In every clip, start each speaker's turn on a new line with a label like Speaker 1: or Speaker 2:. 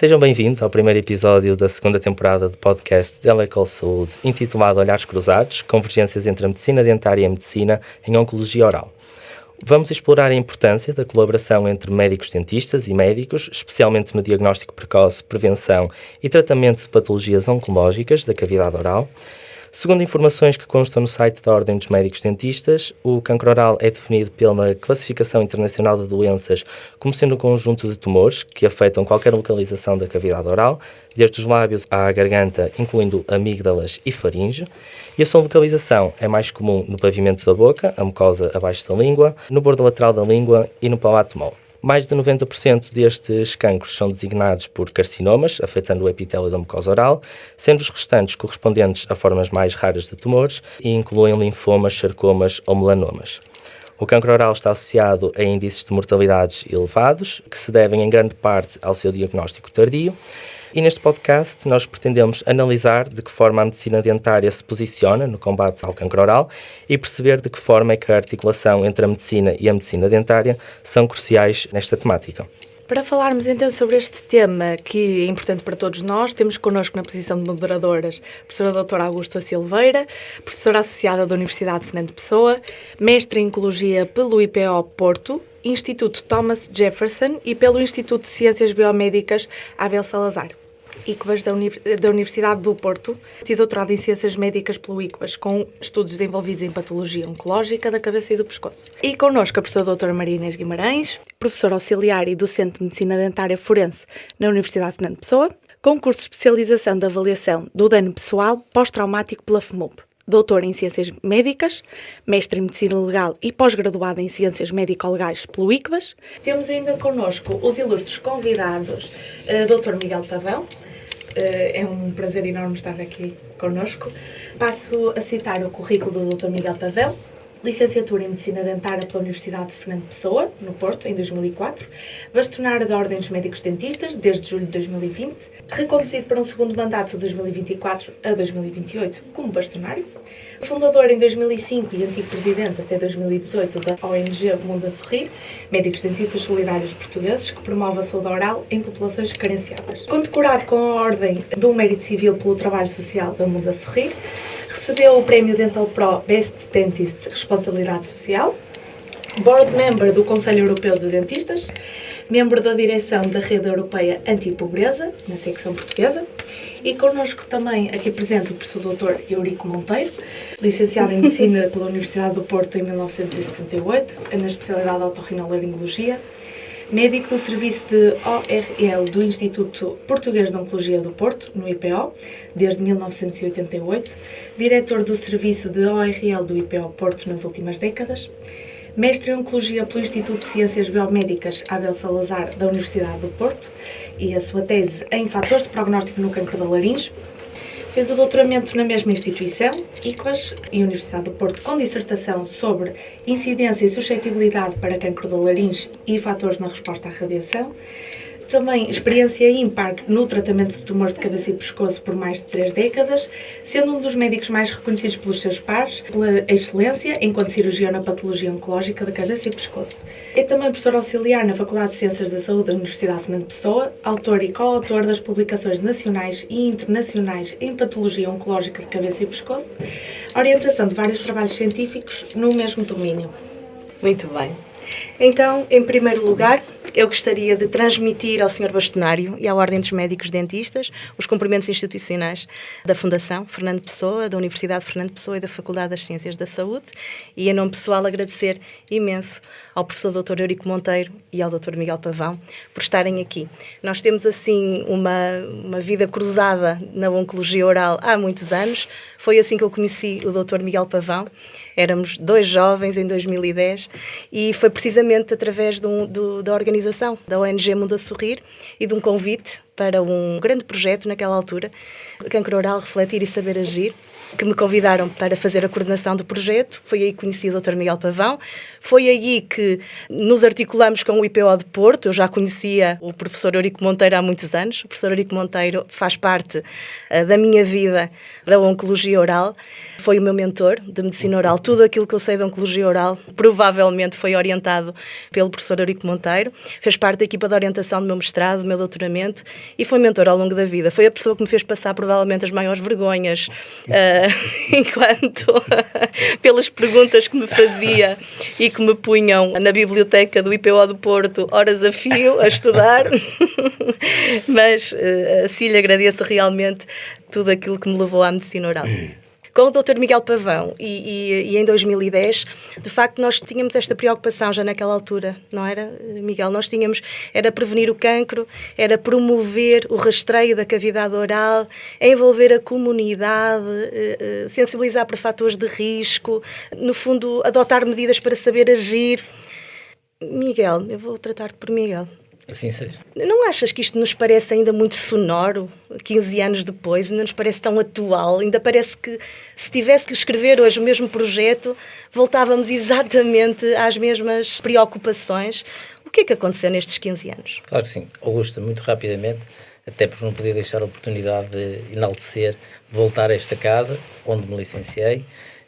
Speaker 1: Sejam bem-vindos ao primeiro episódio da segunda temporada do podcast Telecol Saúde, intitulado Olhares Cruzados, Convergências entre a Medicina Dentária e a Medicina em Oncologia Oral. Vamos explorar a importância da colaboração entre médicos dentistas e médicos, especialmente no diagnóstico precoce, prevenção e tratamento de patologias oncológicas da cavidade oral. Segundo informações que constam no site da Ordem dos Médicos Dentistas, o cancro oral é definido pela Classificação Internacional de Doenças como sendo um conjunto de tumores que afetam qualquer localização da cavidade oral, desde os lábios à garganta, incluindo amígdalas e faringe, e a sua localização é mais comum no pavimento da boca, a mucosa abaixo da língua, no bordo lateral da língua e no palato mole. Mais de 90% destes cancros são designados por carcinomas, afetando o epitélio da mucosa oral, sendo os restantes correspondentes a formas mais raras de tumores e incluem linfomas, sarcomas ou melanomas. O cancro oral está associado a índices de mortalidades elevados, que se devem em grande parte ao seu diagnóstico tardio. E neste podcast nós pretendemos analisar de que forma a medicina dentária se posiciona no combate ao cancro oral e perceber de que forma é que a articulação entre a medicina e a medicina dentária são cruciais nesta temática.
Speaker 2: Para falarmos então sobre este tema que é importante para todos nós, temos connosco na posição de moderadoras a professora doutora Augusta Silveira, professora associada da Universidade Fernando Pessoa, mestre em Oncologia pelo IPO Porto, Instituto Thomas Jefferson e pelo Instituto de Ciências Biomédicas Abel Salazar. ICBAS da Universidade do Porto e doutorado em Ciências Médicas pelo ICBAS, com estudos desenvolvidos em Patologia Oncológica da Cabeça e do Pescoço. E connosco a professora doutora Maria Inês Guimarães, professora auxiliar e docente de Medicina Dentária Forense na Universidade Fernando Pessoa, com curso de especialização de avaliação do dano pessoal pós-traumático pela FMUP. Doutora em Ciências Médicas, mestre em Medicina Legal e pós-graduada em Ciências Médico-Legais pelo ICBAS. Temos ainda connosco os ilustres convidados, Dr. Miguel Pavão. É um prazer enorme estar aqui connosco. Passo a citar o currículo do Dr. Miguel Pavão. Licenciatura em Medicina Dentária pela Universidade de Fernando Pessoa, no Porto, em 2004. Bastonário da Ordem dos Médicos Dentistas, desde julho de 2020. Reconduzido para um segundo mandato de 2024 a 2028 como bastonário. Fundador em 2005 e antigo presidente até 2018 da ONG Mundo a Sorrir, Médicos Dentistas Solidários Portugueses, que promove a saúde oral em populações carenciadas. Condecorado com a Ordem do Mérito Civil pelo Trabalho Social da Mundo a Sorrir, recebeu o Prémio Dental Pro Best Dentist Responsabilidade Social, Board Member do Conselho Europeu de Dentistas, membro da direção da Rede Europeia Anti-Pobreza, na secção portuguesa, e connosco também aqui presente o professor Dr. Eurico Monteiro, licenciado em Medicina pela Universidade do Porto em 1978, na especialidade de otorrinolaringologia, médico do Serviço de ORL do Instituto Português de Oncologia do Porto, no IPO, desde 1988, diretor do Serviço de ORL do IPO Porto nas últimas décadas, mestre em Oncologia pelo Instituto de Ciências Biomédicas Abel Salazar da Universidade do Porto e a sua tese em Fatores de Prognóstico no Cancro da Laringe. Fez o doutoramento na mesma instituição, ICBAS e Universidade do Porto, com dissertação sobre incidência e suscetibilidade para cancro da laringe e fatores na resposta à radiação. Também experiência ímpar no tratamento de tumores de cabeça e pescoço por mais de 3 décadas, sendo um dos médicos mais reconhecidos pelos seus pares, pela excelência enquanto cirurgião na patologia oncológica da cabeça e pescoço. É também professor auxiliar na Faculdade de Ciências da Saúde da Universidade de Fernando Pessoa, autor e coautor das publicações nacionais e internacionais em patologia oncológica de cabeça e pescoço, orientação de vários trabalhos científicos no mesmo domínio.
Speaker 3: Muito bem. Então, em primeiro lugar, eu gostaria de transmitir ao Sr. Bastonário e à Ordem dos Médicos Dentistas os cumprimentos institucionais da Fundação Fernando Pessoa, da Universidade Fernando Pessoa e da Faculdade das Ciências da Saúde e, em nome pessoal, agradecer imenso ao professor Dr. Eurico Monteiro e ao Dr. Miguel Pavão por estarem aqui. Nós temos, assim, uma vida cruzada na oncologia oral há muitos anos. Foi assim que eu conheci o Dr. Miguel Pavão. Éramos 2 jovens em 2010 e foi precisamente através da organização da ONG Mundo a Sorrir e de um convite para um grande projeto naquela altura, Cancro Oral, Refletir e Saber Agir, que me convidaram para fazer a coordenação do projeto. Foi aí que conheci o Dr. Miguel Pavão. Foi aí que nos articulamos com o IPO de Porto. Eu já conhecia o professor Eurico Monteiro há muitos anos. O professor Eurico Monteiro faz parte da minha vida da oncologia oral. Foi o meu mentor de medicina oral. Tudo aquilo que eu sei de oncologia oral provavelmente foi orientado pelo professor Eurico Monteiro. Fez parte da equipa de orientação do meu mestrado, do meu doutoramento e foi mentor ao longo da vida. Foi a pessoa que me fez passar provavelmente as maiores vergonhas enquanto pelas perguntas que me fazia e que me punham na biblioteca do IPO do Porto horas a fio a estudar. Mas assim lhe agradeço realmente tudo aquilo que me levou à medicina oral. Com o Dr. Miguel Pavão e em 2010, de facto, nós tínhamos esta preocupação já naquela altura, não era, Miguel? Era prevenir o cancro, era promover o rastreio da cavidade oral, envolver a comunidade, sensibilizar para fatores de risco, no fundo, adotar medidas para saber agir. Miguel, eu vou tratar-te por Miguel.
Speaker 4: Assim seja.
Speaker 3: Não achas que isto nos parece ainda muito sonoro, 15 anos depois, ainda nos parece tão atual, ainda parece que se tivesse que escrever hoje o mesmo projeto, voltávamos exatamente às mesmas preocupações? O que é que aconteceu nestes 15 anos?
Speaker 4: Claro que sim. Augusta, muito rapidamente, até porque não podia deixar a oportunidade de enaltecer, voltar a esta casa, onde me licenciei,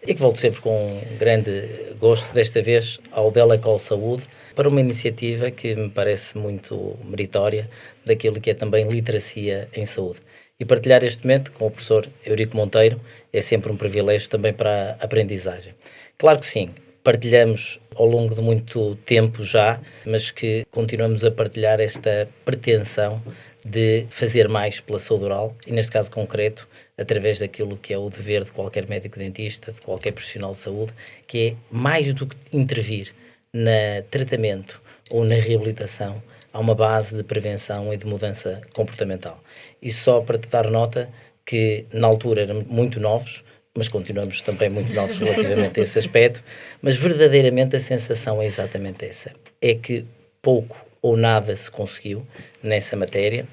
Speaker 4: e que volto sempre com grande gosto, desta vez ao Dela Ecole Saúde, para uma iniciativa que me parece muito meritória daquilo que é também literacia em saúde. E partilhar este momento com o professor Eurico Monteiro é sempre um privilégio também para a aprendizagem. Claro que sim, partilhamos ao longo de muito tempo já, mas que continuamos a partilhar esta pretensão de fazer mais pela saúde oral, e neste caso concreto, através daquilo que é o dever de qualquer médico-dentista, de qualquer profissional de saúde, que é mais do que intervir no tratamento ou na reabilitação, há uma base de prevenção e de mudança comportamental. E só para te dar nota que na altura éramos muito novos, mas continuamos também muito novos relativamente a esse aspecto, mas verdadeiramente a sensação é exatamente essa. É que pouco ou nada se conseguiu nessa matéria,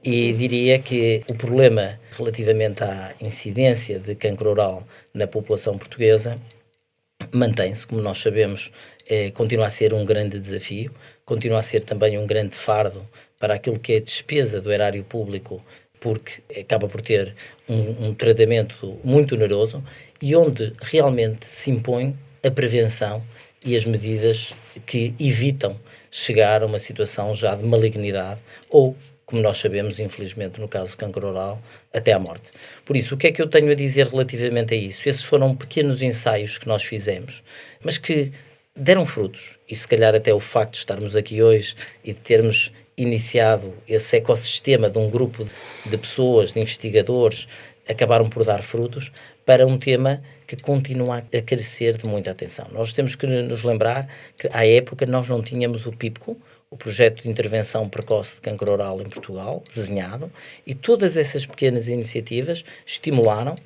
Speaker 4: e diria que o problema relativamente à incidência de cancro oral na população portuguesa mantém-se, como nós sabemos, continua a ser um grande desafio, continua a ser também um grande fardo para aquilo que é a despesa do erário público, porque acaba por ter um tratamento muito oneroso e onde realmente se impõe a prevenção e as medidas que evitam chegar a uma situação já de malignidade ou, como nós sabemos, infelizmente, no caso do cancro oral, até à morte. Por isso, o que é que eu tenho a dizer relativamente a isso? Esses foram pequenos ensaios que nós fizemos, mas que deram frutos. E se calhar até o facto de estarmos aqui hoje e de termos iniciado esse ecossistema de um grupo de pessoas, de investigadores, acabaram por dar frutos para um tema que continua a carecer de muita atenção. Nós temos que nos lembrar que, à época, nós não tínhamos o PIPCO, o Projeto de Intervenção Precoce de Cancro Oral em Portugal, desenhado, e todas essas pequenas iniciativas estimularam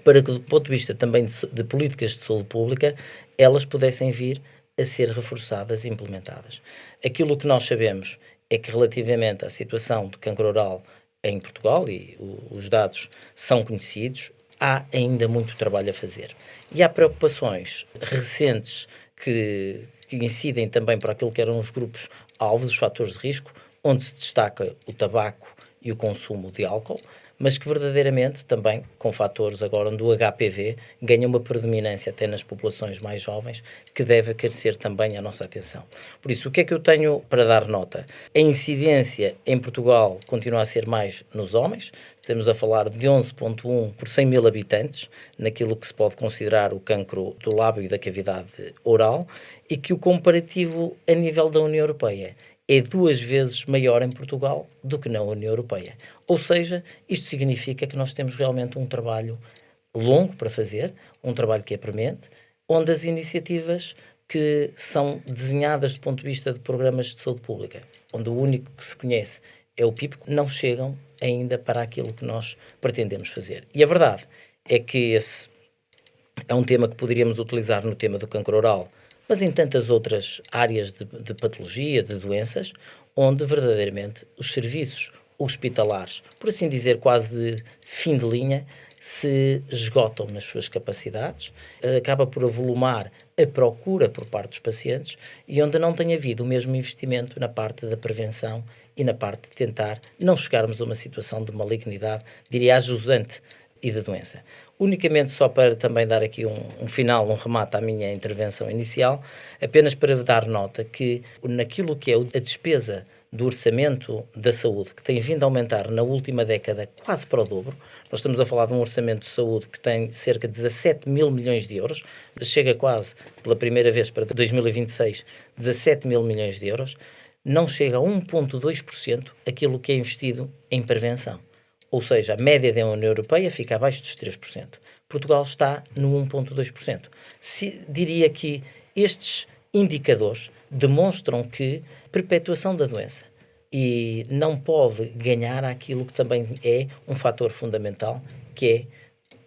Speaker 4: para que, do ponto de vista também de políticas de saúde pública, elas pudessem vir a ser reforçadas e implementadas. Aquilo que nós sabemos é que, relativamente à situação de cancro oral em Portugal, e os dados são conhecidos, há ainda muito trabalho a fazer. E há preocupações recentes que incidem também para aquilo que eram os grupos alvos, os fatores de risco, onde se destaca o tabaco e o consumo de álcool, mas que verdadeiramente também, com fatores agora onde o HPV ganha uma predominância até nas populações mais jovens, que deve acarecer também a nossa atenção. Por isso, o que é que eu tenho para dar nota? A incidência em Portugal continua a ser mais nos homens, estamos a falar de 11,1 por 100 mil habitantes, naquilo que se pode considerar o cancro do lábio e da cavidade oral, e que o comparativo a nível da União Europeia é 2 vezes maior em Portugal do que na União Europeia. Ou seja, isto significa que nós temos realmente um trabalho longo para fazer, um trabalho que é premente, onde as iniciativas que são desenhadas do ponto de vista de programas de saúde pública, onde o único que se conhece é o PIPCO, não chegam ainda para aquilo que nós pretendemos fazer. E a verdade é que esse é um tema que poderíamos utilizar no tema do cancro oral, mas em tantas outras áreas de patologia, de doenças, onde verdadeiramente os serviços hospitalares, por assim dizer, quase de fim de linha, se esgotam nas suas capacidades, acaba por avolumar a procura por parte dos pacientes e onde não tem havido o mesmo investimento na parte da prevenção e na parte de tentar não chegarmos a uma situação de malignidade, diria, ajusante, e da doença. Unicamente só para também dar aqui um final, um remate à minha intervenção inicial, apenas para dar nota que naquilo que é a despesa do orçamento da saúde, que tem vindo a aumentar na última década quase para o dobro, nós estamos a falar de um orçamento de saúde que tem cerca de 17 mil milhões de euros, chega quase, pela primeira vez para 2026, 17 mil milhões de euros, não chega a 1,2% aquilo que é investido em prevenção. Ou seja, a média da União Europeia fica abaixo dos 3%. Portugal está no 1,2%. Diria que estes indicadores demonstram que perpetuação da doença e não pode ganhar aquilo que também é um fator fundamental, que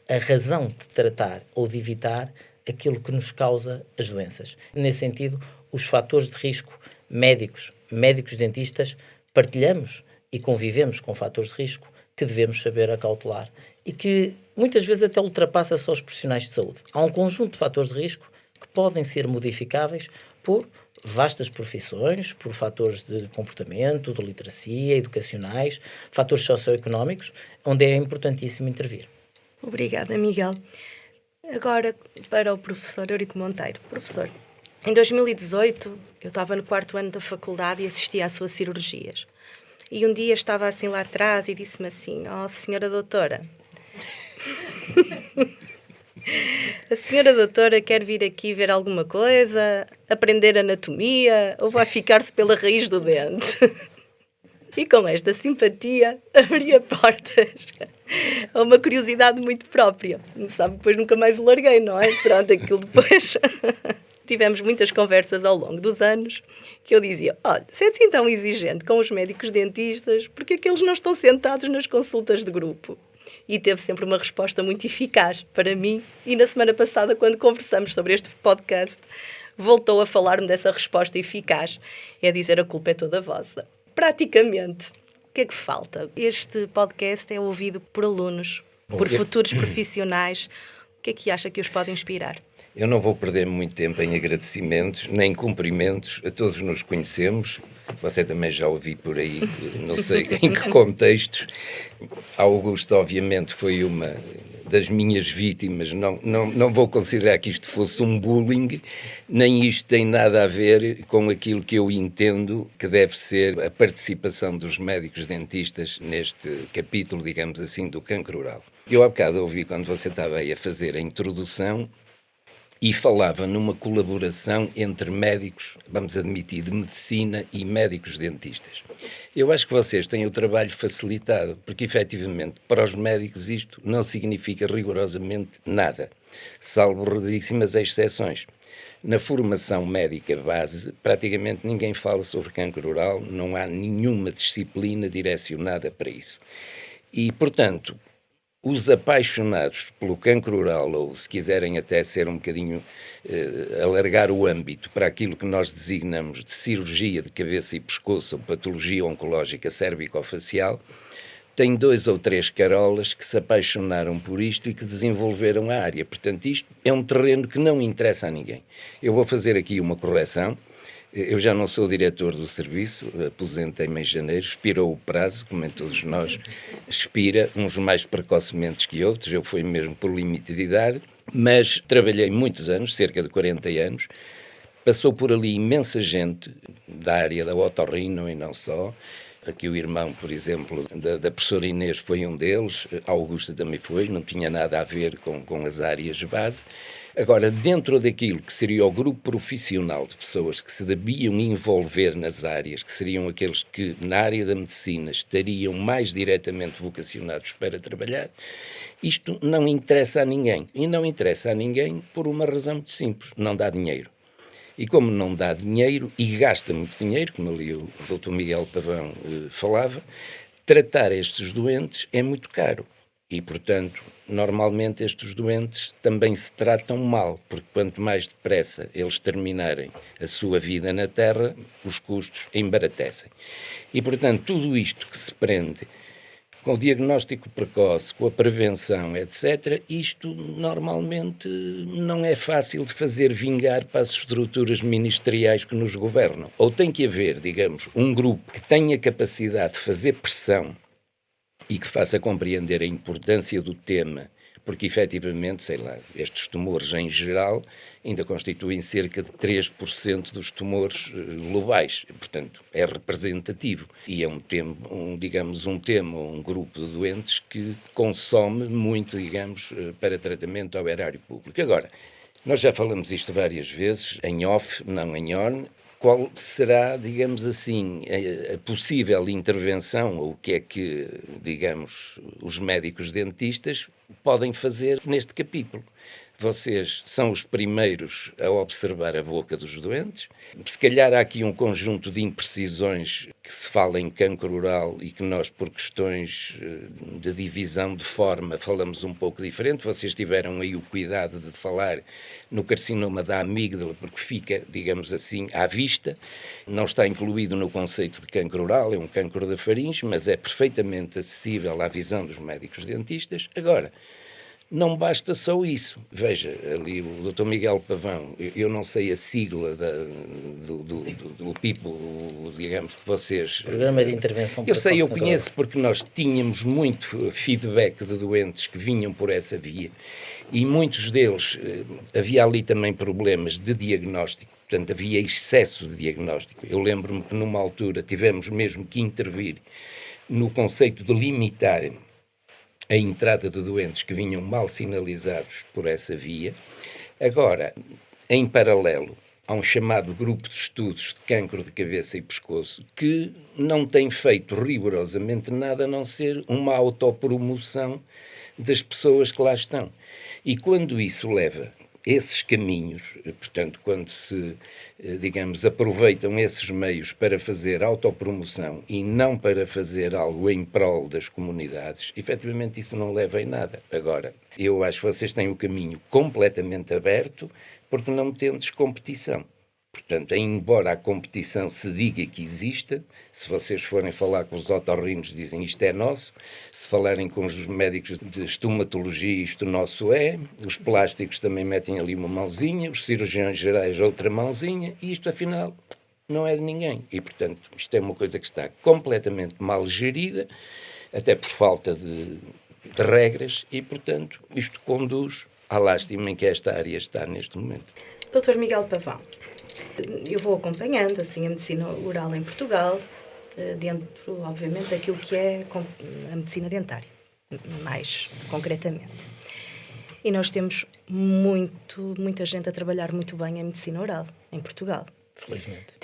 Speaker 4: é a razão de tratar ou de evitar aquilo que nos causa as doenças. Nesse sentido, os fatores de risco médicos dentistas, partilhamos e convivemos com fatores de risco que devemos saber acautelar e que muitas vezes até ultrapassa só os profissionais de saúde. Há um conjunto de fatores de risco que podem ser modificáveis por vastas profissões, por fatores de comportamento, de literacia, educacionais, fatores socioeconómicos, onde é importantíssimo intervir.
Speaker 3: Obrigada, Miguel. Agora para o professor Eurico Monteiro. Professor, em 2018 eu estava no 4º ano da faculdade e assistia às suas cirurgias. E um dia estava assim lá atrás e disse-me assim: "Oh, senhora doutora, a senhora doutora quer vir aqui ver alguma coisa, aprender anatomia ou vai ficar-se pela raiz do dente?" E com esta simpatia abria portas a uma curiosidade muito própria. Não sabe, depois nunca mais o larguei, não é? Pronto, aquilo depois... Tivemos muitas conversas ao longo dos anos que eu dizia: olha, se é assim tão exigente com os médicos dentistas, porque é que eles não estão sentados nas consultas de grupo? E teve sempre uma resposta muito eficaz para mim, e na semana passada, quando conversamos sobre este podcast, voltou a falar-me dessa resposta eficaz, é dizer: a culpa é toda vossa. Praticamente, o que é que falta? Este podcast é ouvido por alunos, por futuros profissionais. O que é que acha que os pode inspirar?
Speaker 5: Eu não vou perder muito tempo em agradecimentos, nem cumprimentos. A todos nos conhecemos. Você também já ouvi por aí, não sei em que contextos. Augusto, obviamente, foi uma das minhas vítimas. Não vou considerar que isto fosse um bullying, nem isto tem nada a ver com aquilo que eu entendo que deve ser a participação dos médicos dentistas neste capítulo, digamos assim, do cancro oral. Eu há bocado ouvi quando você estava aí a fazer a introdução e falava numa colaboração entre médicos, vamos admitir, de medicina e médicos dentistas. Eu acho que vocês têm o trabalho facilitado, porque efetivamente para os médicos isto não significa rigorosamente nada, salvo raríssimas exceções. Na formação médica base, praticamente ninguém fala sobre cancro oral, não há nenhuma disciplina direcionada para isso. E, portanto, os apaixonados pelo cancro oral, ou se quiserem até ser um bocadinho, alargar o âmbito para aquilo que nós designamos de cirurgia de cabeça e pescoço ou patologia oncológica cervicofacial, tem 2 ou 3 carolas que se apaixonaram por isto e que desenvolveram a área. Portanto, isto é um terreno que não interessa a ninguém. Eu vou fazer aqui uma correção. Eu já não sou diretor do serviço, aposentei-me em janeiro, expirou o prazo, como em todos nós, expira, uns mais precocemente que outros, eu fui mesmo por limite de idade, mas trabalhei muitos anos, cerca de 40 anos, passou por ali imensa gente da área da otorrino e não só. Aqui o irmão, por exemplo, da professora Inês foi um deles, a Augusta também foi, não tinha nada a ver com as áreas de base. Agora, dentro daquilo que seria o grupo profissional de pessoas que se deviam envolver nas áreas, que seriam aqueles que na área da medicina estariam mais diretamente vocacionados para trabalhar, isto não interessa a ninguém. E não interessa a ninguém por uma razão muito simples: não dá dinheiro. E como não dá dinheiro e gasta muito dinheiro, como ali o Dr. Miguel Pavão falava, tratar estes doentes é muito caro. E, portanto, normalmente estes doentes também se tratam mal, porque quanto mais depressa eles terminarem a sua vida na Terra, os custos embaratecem. E, portanto, tudo isto que se prende com o diagnóstico precoce, com a prevenção, etc., isto normalmente não é fácil de fazer vingar para as estruturas ministeriais que nos governam. Ou tem que haver, digamos, um grupo que tenha capacidade de fazer pressão e que faça compreender a importância do tema, porque efetivamente, sei lá, estes tumores em geral ainda constituem cerca de 3% dos tumores globais, portanto é representativo e é um tema, um grupo de doentes que consome muito, digamos, para tratamento ao erário público. Agora, nós já falamos isto várias vezes, em off, não em on. Qual será, digamos assim, a possível intervenção, ou o que é que, digamos, os médicos dentistas podem fazer neste capítulo? Vocês são os primeiros a observar a boca dos doentes. Se calhar há aqui um conjunto de imprecisões que se fala em cancro oral e que nós, por questões de divisão de forma, falamos um pouco diferente. Vocês tiveram aí o cuidado de falar no carcinoma da amígdala, porque fica, digamos assim, à vista. Não está incluído no conceito de cancro oral, é um cancro da faringe, mas é perfeitamente acessível à visão dos médicos dentistas. Agora, não basta só isso. Veja, ali o Dr. Miguel Pavão, eu não sei a sigla do PIPO, digamos que vocês...
Speaker 4: Programa de Intervenção
Speaker 5: Eu sei, eu
Speaker 4: Precoce
Speaker 5: conheço porque nós tínhamos muito feedback de doentes que vinham por essa via e muitos deles, havia ali também problemas de diagnóstico, portanto havia excesso de diagnóstico. Eu lembro-me que numa altura tivemos mesmo que intervir no conceito de limitar a entrada de doentes que vinham mal sinalizados por essa via. Agora, em paralelo, há um chamado grupo de estudos de cancro de cabeça e pescoço que não tem feito rigorosamente nada a não ser uma autopromoção das pessoas que lá estão. E quando isso leva esses caminhos, portanto, quando se, digamos, aproveitam esses meios para fazer autopromoção e não para fazer algo em prol das comunidades, efetivamente isso não leva em nada. Agora, eu acho que vocês têm o caminho completamente aberto porque não tendes competição. Portanto, embora a competição se diga que exista, se vocês forem falar com os otorrinos, dizem isto é nosso, se falarem com os médicos de estomatologia, isto nosso é, os plásticos também metem ali uma mãozinha, os cirurgiões gerais outra mãozinha, e isto afinal não é de ninguém. E, portanto, isto é uma coisa que está completamente mal gerida, até por falta de regras, e, portanto, isto conduz à lástima em que esta área está neste momento.
Speaker 3: Dr. Miguel Pavão, eu vou acompanhando assim, a medicina oral em Portugal, dentro, obviamente, daquilo que é a medicina dentária, mais concretamente. E nós temos muita gente a trabalhar muito bem a medicina oral em Portugal.
Speaker 4: Felizmente.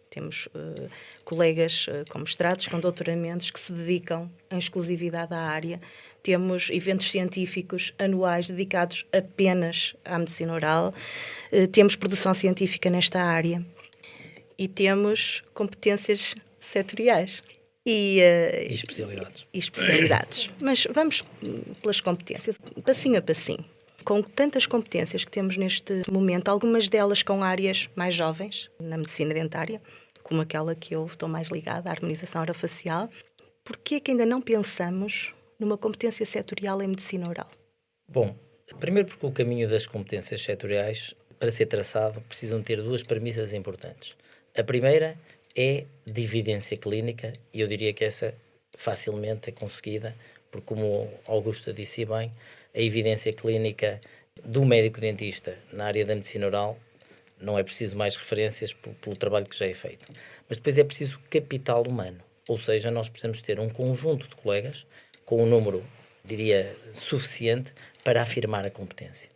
Speaker 3: Temos colegas com mestrados, com doutoramentos que se dedicam em exclusividade à área. Temos eventos científicos anuais dedicados apenas à medicina oral. Temos produção científica nesta área. E temos competências setoriais. E especialidades. Mas vamos pelas competências, passinho a passinho. Com tantas competências que temos neste momento, algumas delas com áreas mais jovens na medicina dentária, como aquela que eu estou mais ligada, a harmonização orofacial, porquê é que ainda não pensamos numa competência setorial em medicina oral?
Speaker 4: Bom, primeiro porque o caminho das competências setoriais, para ser traçado, precisam ter duas premissas importantes. A primeira é de evidência clínica, e eu diria que essa facilmente é conseguida, porque, como Augusta disse bem, a evidência clínica do médico dentista na área da medicina oral não é preciso mais referências pelo trabalho que já é feito. Mas depois é preciso capital humano, ou seja, nós precisamos ter um conjunto de colegas com um número, diria, suficiente para afirmar a competência.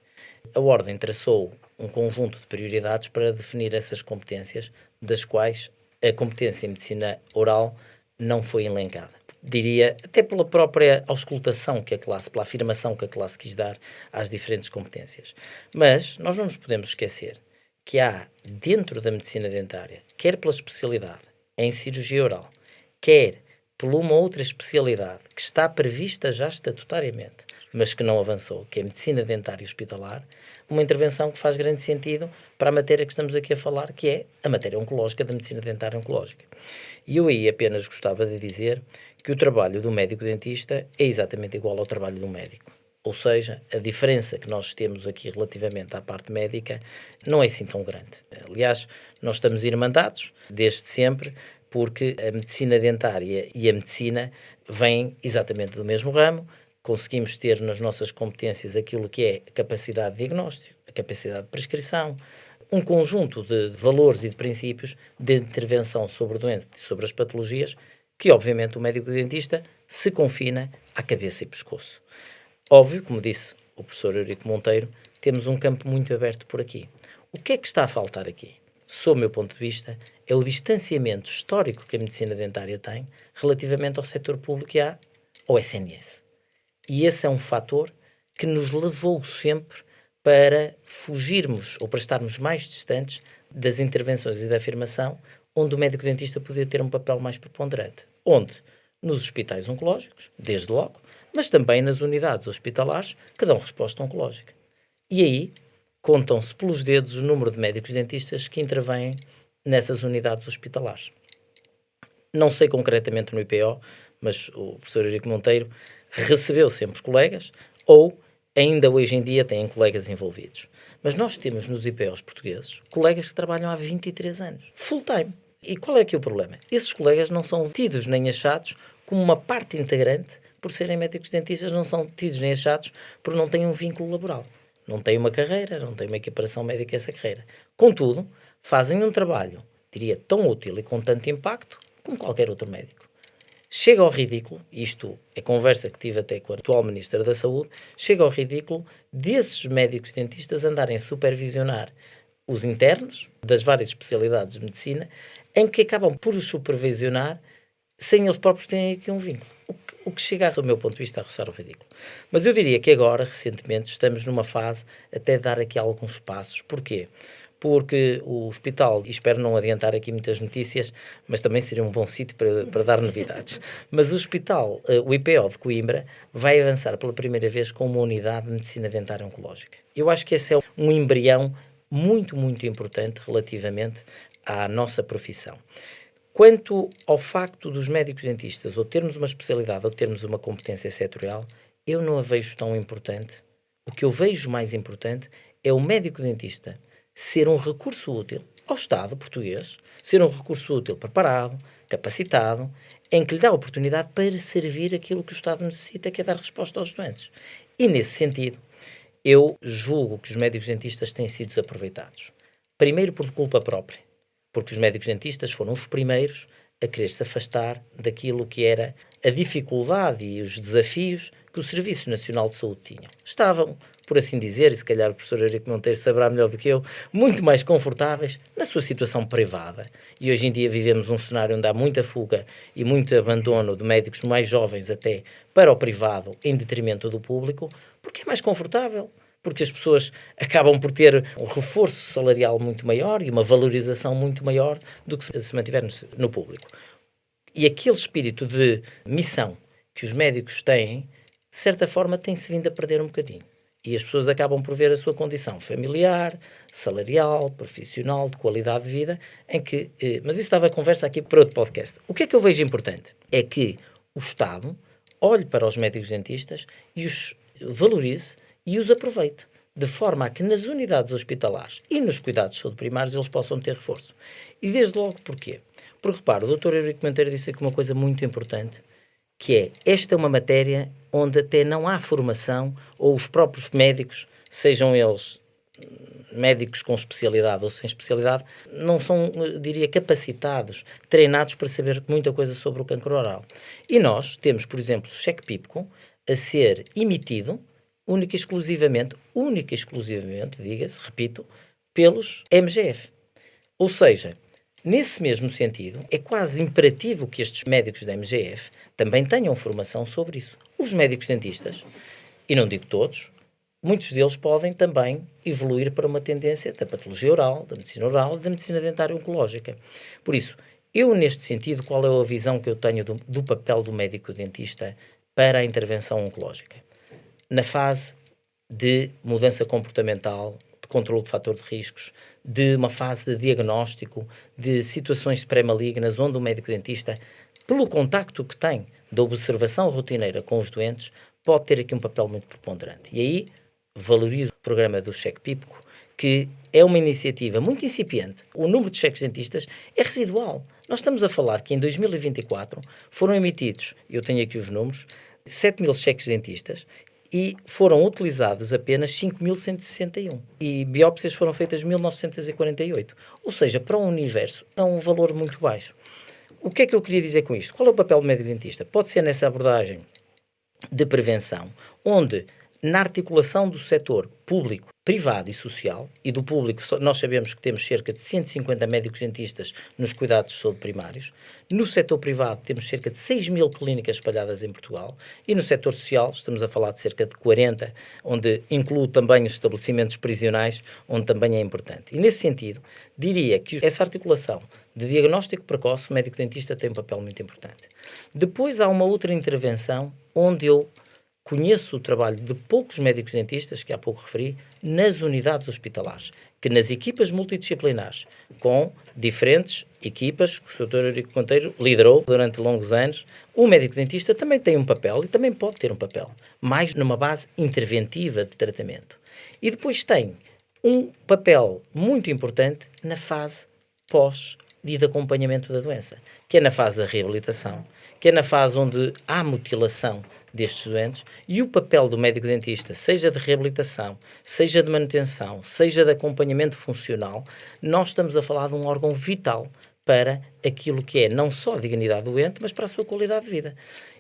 Speaker 4: A Ordem traçou um conjunto de prioridades para definir essas competências, das quais a competência em medicina oral não foi elencada. Diria, até pela própria auscultação que a classe, pela afirmação que a classe quis dar às diferentes competências. Mas nós não nos podemos esquecer que há, dentro da medicina dentária, quer pela especialidade em cirurgia oral, quer por uma outra especialidade que está prevista já estatutariamente, mas que não avançou, que é a medicina dentária hospitalar, uma intervenção que faz grande sentido para a matéria que estamos aqui a falar, que é a matéria oncológica da medicina dentária oncológica. E eu aí apenas gostava de dizer que o trabalho do médico dentista é exatamente igual ao trabalho do médico. Ou seja, a diferença que nós temos aqui relativamente à parte médica não é assim tão grande. Aliás, nós estamos irmandados desde sempre, porque a medicina dentária e a medicina vêm exatamente do mesmo ramo. Conseguimos ter nas nossas competências aquilo que é a capacidade de diagnóstico, a capacidade de prescrição, um conjunto de valores e de princípios de intervenção sobre doenças e sobre as patologias que, obviamente, o médico-dentista se confina à cabeça e pescoço. Óbvio, como disse o professor Eurico Monteiro, temos um campo muito aberto por aqui. O que é que está a faltar aqui? Sob o meu ponto de vista, é o distanciamento histórico que a medicina dentária tem relativamente ao setor público e ao SNS. E esse é um fator que nos levou sempre para fugirmos ou para estarmos mais distantes das intervenções e da afirmação onde o médico-dentista podia ter um papel mais preponderante. Onde? Nos hospitais oncológicos, desde logo, mas também nas unidades hospitalares que dão resposta oncológica. E aí contam-se pelos dedos o número de médicos-dentistas que intervêm nessas unidades hospitalares. Não sei concretamente no IPO, mas o professor Eurico Monteiro recebeu sempre colegas ou ainda hoje em dia têm colegas envolvidos. Mas nós temos nos IPOs portugueses colegas que trabalham há 23 anos, full time. E qual é aqui o problema? Esses colegas não são tidos nem achados como uma parte integrante por serem médicos dentistas, não são tidos nem achados por não terem um vínculo laboral. Não têm uma carreira, não têm uma equiparação médica a essa carreira. Contudo, fazem um trabalho, diria, tão útil e com tanto impacto como qualquer outro médico. Chega ao ridículo, isto é conversa que tive até com a atual Ministra da Saúde, chega ao ridículo desses médicos dentistas andarem a supervisionar os internos das várias especialidades de medicina, em que acabam por os supervisionar sem eles próprios terem aqui um vínculo. O que chega, do meu ponto de vista, a roçar o ridículo. Mas eu diria que agora, recentemente, estamos numa fase até de dar aqui alguns passos. Porquê? Porque o hospital, e espero não adiantar aqui muitas notícias, mas também seria um bom sítio para dar novidades, mas o hospital, o IPO de Coimbra, vai avançar pela primeira vez com uma unidade de medicina dentária oncológica. Eu acho que esse é um embrião muito, muito importante relativamente à nossa profissão. Quanto ao facto dos médicos dentistas ou termos uma especialidade ou termos uma competência setorial, eu não a vejo tão importante. O que eu vejo mais importante é o médico dentista ser um recurso útil ao Estado português, ser um recurso útil preparado, capacitado, em que lhe dá a oportunidade para servir aquilo que o Estado necessita, que é dar resposta aos doentes. E nesse sentido, eu julgo que os médicos dentistas têm sido desaproveitados. Primeiro por culpa própria, porque os médicos dentistas foram os primeiros a querer se afastar daquilo que era a dificuldade e os desafios que o Serviço Nacional de Saúde tinha. Estavam, por assim dizer, e se calhar o professor Eurico Monteiro saberá melhor do que eu, muito mais confortáveis na sua situação privada. E hoje em dia vivemos um cenário onde há muita fuga e muito abandono de médicos mais jovens até para o privado em detrimento do público, porque é mais confortável. Porque as pessoas acabam por ter um reforço salarial muito maior e uma valorização muito maior do que se mantivermos no público. E aquele espírito de missão que os médicos têm, de certa forma, tem-se vindo a perder um bocadinho. E as pessoas acabam por ver a sua condição familiar, salarial, profissional, de qualidade de vida, em que... Mas isso estava a conversa aqui para outro podcast. O que é que eu vejo importante? É que o Estado olhe para os médicos dentistas e os valorize e os aproveite, de forma a que nas unidades hospitalares e nos cuidados de saúde primários eles possam ter reforço. E desde logo porquê? Porque, repara, o Dr. Eurico Monteiro disse aqui uma coisa muito importante, que é, esta é uma matéria onde até não há formação, ou os próprios médicos, sejam eles médicos com especialidade ou sem especialidade, não são, diria, capacitados, treinados para saber muita coisa sobre o cancro oral. E nós temos, por exemplo, o cheque PIPCO a ser emitido única e exclusivamente, diga-se, repito, pelos MGF. Ou seja, nesse mesmo sentido, é quase imperativo que estes médicos da MGF também tenham formação sobre isso. Os médicos dentistas, e não digo todos, muitos deles podem também evoluir para uma tendência da patologia oral, da medicina oral e da medicina dentária oncológica. Por isso, eu neste sentido, qual é a visão que eu tenho do papel do médico dentista para a intervenção oncológica? Na fase de mudança comportamental, de controle de fator de riscos, de uma fase de diagnóstico, de situações pré-malignas, onde o médico-dentista, pelo contacto que tem da observação rotineira com os doentes, pode ter aqui um papel muito preponderante. E aí valorizo o programa do cheque PIPCO, que é uma iniciativa muito incipiente. O número de cheques dentistas é residual. Nós estamos a falar que em 2024 foram emitidos, eu tenho aqui os números, 7.000 cheques dentistas e foram utilizados apenas 5.161. E biópsias foram feitas 1.948. Ou seja, para um universo é um valor muito baixo. O que é que eu queria dizer com isto? Qual é o papel do médico dentista? Pode ser nessa abordagem de prevenção, onde na articulação do setor público, privado e social, e do público nós sabemos que temos cerca de 150 médicos dentistas nos cuidados de saúde primários, no setor privado temos cerca de 6.000 clínicas espalhadas em Portugal, e no setor social estamos a falar de cerca de 40, onde incluo também os estabelecimentos prisionais, onde também é importante. E nesse sentido, diria que essa articulação de diagnóstico precoce, o médico dentista tem um papel muito importante. Depois há uma outra intervenção, onde eu conheço o trabalho de poucos médicos dentistas, que há pouco referi, nas unidades hospitalares, que nas equipas multidisciplinares, com diferentes equipas, que o Sr. Dr. Eurico Monteiro liderou durante longos anos, o médico dentista também tem um papel, e também pode ter um papel, mais numa base interventiva de tratamento. E depois tem um papel muito importante na fase pós e de acompanhamento da doença, que é na fase da reabilitação, que é na fase onde há mutilação destes doentes, e o papel do médico dentista, seja de reabilitação, seja de manutenção, seja de acompanhamento funcional, nós estamos a falar de um órgão vital para aquilo que é não só a dignidade do doente, mas para a sua qualidade de vida.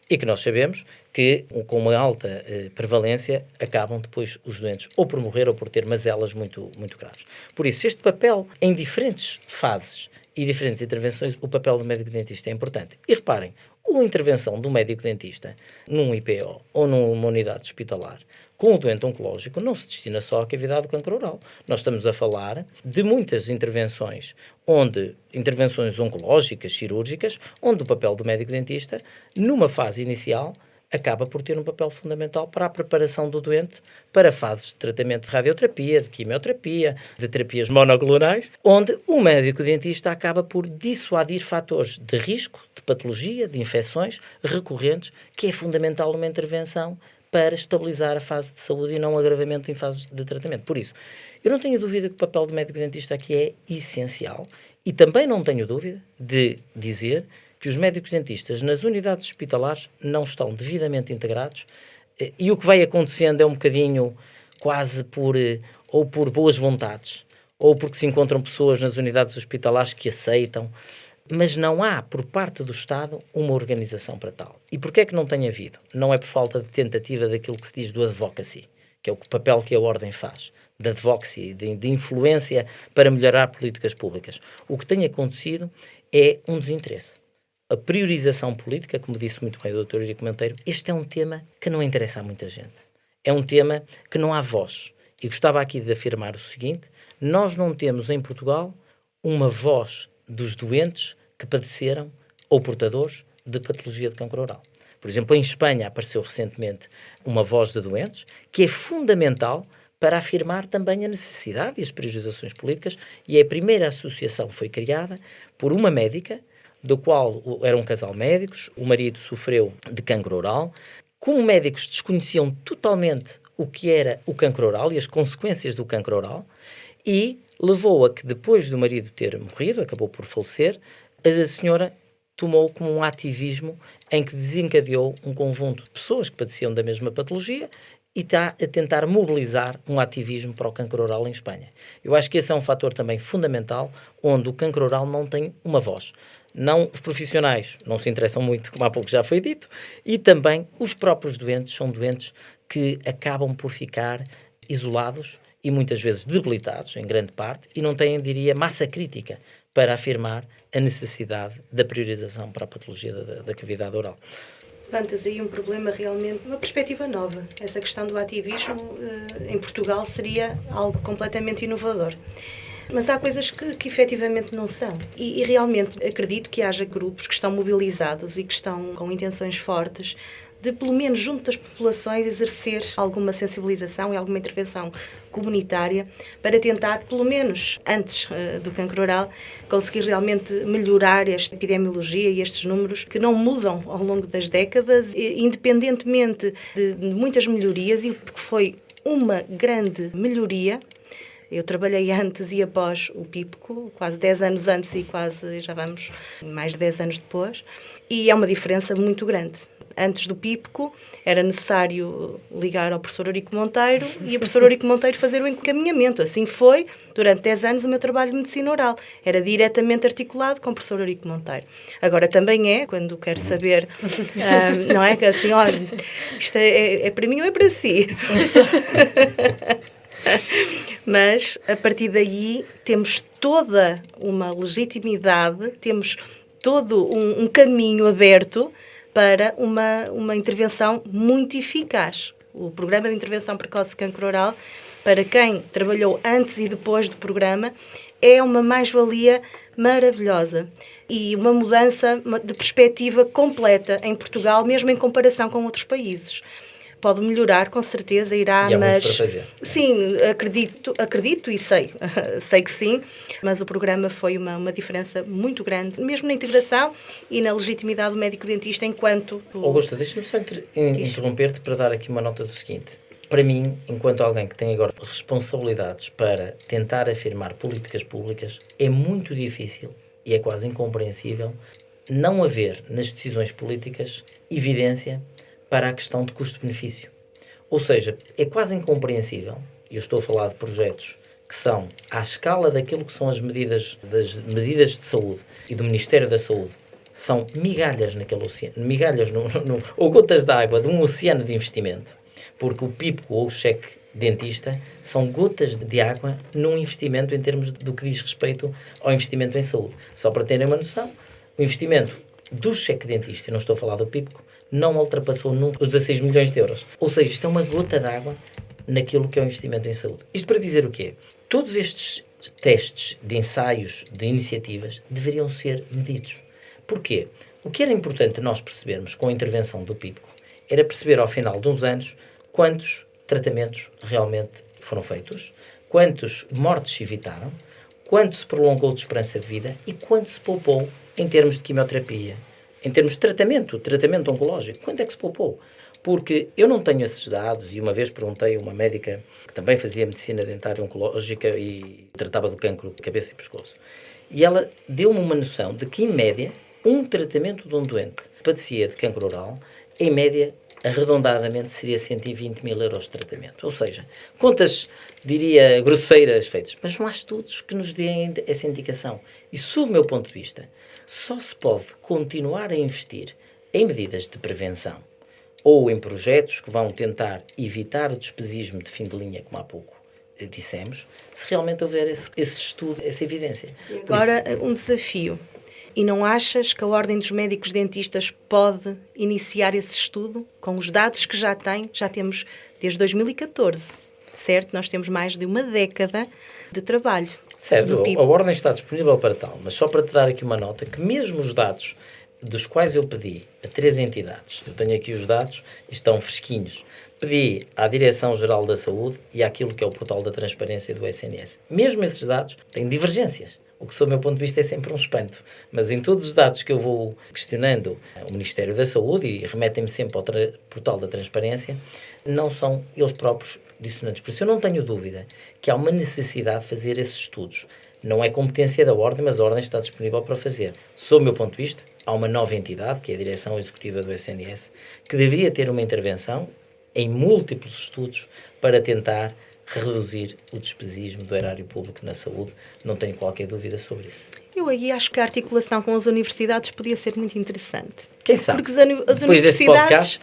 Speaker 4: E que nós sabemos que, com uma alta prevalência, acabam depois os doentes ou por morrer ou por ter mazelas muito, muito graves. Por isso, este papel, em diferentes fases e diferentes intervenções, o papel do médico dentista é importante. E reparem, a intervenção do médico dentista num IPO ou numa unidade hospitalar com o doente oncológico não se destina só à cavidade do cancro oral. Nós estamos a falar de muitas intervenções, intervenções oncológicas, cirúrgicas, onde o papel do médico dentista, numa fase inicial, acaba por ter um papel fundamental para a preparação do doente para fases de tratamento de radioterapia, de quimioterapia, de terapias monoclonais, onde o médico dentista acaba por dissuadir fatores de risco, de patologia, de infecções recorrentes, que é fundamental numa intervenção para estabilizar a fase de saúde e não agravamento em fases de tratamento. Por isso, eu não tenho dúvida que o papel do médico dentista aqui é essencial, e também não tenho dúvida de dizer que os médicos dentistas nas unidades hospitalares não estão devidamente integrados, e o que vai acontecendo é um bocadinho quase por boas vontades, ou porque se encontram pessoas nas unidades hospitalares que aceitam, mas não há, por parte do Estado, uma organização para tal. E porquê é que não tem havido? Não é por falta de tentativa daquilo que se diz do advocacy, que é o papel que a Ordem faz, de advocacy, de influência para melhorar políticas públicas. O que tem acontecido é um desinteresse. A priorização política, como disse muito bem o Dr. Eurico Monteiro, este é um tema que não interessa a muita gente. É um tema que não há voz. E gostava aqui de afirmar o seguinte: nós não temos em Portugal uma voz dos doentes que padeceram ou portadores de patologia de cancro oral. Por exemplo, em Espanha apareceu recentemente uma voz de doentes que é fundamental para afirmar também a necessidade e as priorizações políticas, e a primeira associação foi criada por uma médica, do qual era um casal de médicos, o marido sofreu de cancro oral. Como médicos desconheciam totalmente o que era o cancro oral e as consequências do cancro oral, e levou a que, depois do marido ter morrido, acabou por falecer, a senhora tomou como um ativismo em que desencadeou um conjunto de pessoas que padeciam da mesma patologia e está a tentar mobilizar um ativismo para o cancro oral em Espanha. Eu acho que esse é um fator também fundamental, onde o cancro oral não tem uma voz. Não, os profissionais não se interessam muito, como há pouco já foi dito, e também os próprios doentes são doentes que acabam por ficar isolados e muitas vezes debilitados, em grande parte, e não têm, diria, massa crítica para afirmar a necessidade da priorização para a patologia da cavidade oral.
Speaker 3: Levantas aí um problema realmente, uma perspectiva nova. Essa questão do ativismo em Portugal seria algo completamente inovador. Mas há coisas que efetivamente não são. E realmente acredito que haja grupos que estão mobilizados e que estão com intenções fortes de, pelo menos junto das populações, exercer alguma sensibilização e alguma intervenção comunitária para tentar, pelo menos antes do cancro oral, conseguir realmente melhorar esta epidemiologia e estes números que não mudam ao longo das décadas, independentemente de muitas melhorias, e porque foi uma grande melhoria Eu trabalhei antes e após o PIPCO, quase 10 anos antes e já vamos mais de 10 anos depois, e é uma diferença muito grande. Antes do PIPCO, era necessário ligar ao professor Eurico Monteiro e o professor Eurico Monteiro fazer o encaminhamento. Assim foi, durante 10 anos, o meu trabalho de medicina oral. Era diretamente articulado com o professor Eurico Monteiro. Agora também é, quando quero saber, não é que assim, olha, isto é para mim ou é para si? Mas, a partir daí, temos toda uma legitimidade, temos todo um caminho aberto para uma intervenção muito eficaz. O Programa de Intervenção Precoce de Cancro Oral, para quem trabalhou antes e depois do programa, é uma mais-valia maravilhosa e uma mudança de perspectiva completa em Portugal, mesmo em comparação com outros países. Pode melhorar, com certeza, irá,
Speaker 4: e há
Speaker 3: mas...
Speaker 4: muito para fazer.
Speaker 3: Sim, acredito e sei que sim, mas o programa foi uma diferença muito grande, mesmo na integração e na legitimidade do médico-dentista enquanto...
Speaker 4: Augusta, deixa-me só interromper-te para dar aqui uma nota do seguinte. Para mim, enquanto alguém que tem agora responsabilidades para tentar afirmar políticas públicas, é muito difícil e é quase incompreensível não haver nas decisões políticas evidência para a questão de custo-benefício. Ou seja, é quase incompreensível, e eu estou a falar de projetos que são à escala daquilo que são das medidas de saúde e do Ministério da Saúde, são migalhas naquele oceano, migalhas ou gotas de água de um oceano de investimento, porque o PIPCO ou o cheque dentista são gotas de água num investimento em termos do que diz respeito ao investimento em saúde. Só para terem uma noção, o investimento do cheque dentista, eu não estou a falar do PIPCO, não ultrapassou nunca os 16 milhões de euros. Ou seja, isto é uma gota d'água naquilo que é o investimento em saúde. Isto para dizer o quê? Todos estes testes de ensaios, de iniciativas, deveriam ser medidos. Porquê? O que era importante nós percebermos com a intervenção do PIPCO era perceber ao final de uns anos quantos tratamentos realmente foram feitos, quantas mortes se evitaram, quanto se prolongou de esperança de vida e quanto se poupou em termos de quimioterapia. Em termos de tratamento oncológico, quanto é que se poupou? Porque eu não tenho esses dados e uma vez perguntei a uma médica que também fazia medicina dentária oncológica e tratava do cancro de cabeça e pescoço. E ela deu-me uma noção de que, em média, um tratamento de um doente que padecia de cancro oral, em média, arredondadamente, seria 120 mil euros de tratamento. Ou seja, contas, diria, grosseiras feitas. Mas não há estudos que nos deem essa indicação. E, sob o meu ponto de vista, só se pode continuar a investir em medidas de prevenção ou em projetos que vão tentar evitar o despesismo de fim de linha, como há pouco dissemos, se realmente houver esse estudo, essa evidência.
Speaker 3: E agora, um desafio. E não achas que a Ordem dos Médicos Dentistas pode iniciar esse estudo com os dados que já tem? Já temos desde 2014, certo? Nós temos mais de uma década de trabalho.
Speaker 4: Certo, a Ordem está disponível para tal, mas só para te dar aqui uma nota, que mesmo os dados dos quais eu pedi a 3 entidades, eu tenho aqui os dados e estão fresquinhos, pedi à Direção-Geral da Saúde e àquilo que é o portal da transparência do SNS. Mesmo esses dados têm divergências, o que, sob o meu ponto de vista, é sempre um espanto. Mas em todos os dados que eu vou questionando o Ministério da Saúde, e remetem-me sempre ao portal da transparência, não são eles próprios dissonantes. Por isso eu não tenho dúvida que há uma necessidade de fazer esses estudos. Não é competência da Ordem, mas a Ordem está disponível para fazer. Sob o meu ponto de vista, há uma nova entidade, que é a Direção Executiva do SNS, que deveria ter uma intervenção em múltiplos estudos para tentar reduzir o despesismo do erário público na saúde. Não tenho qualquer dúvida sobre isso.
Speaker 3: Eu aí acho que a articulação com as universidades podia ser muito interessante.
Speaker 4: Quem sabe?
Speaker 3: Porque as universidades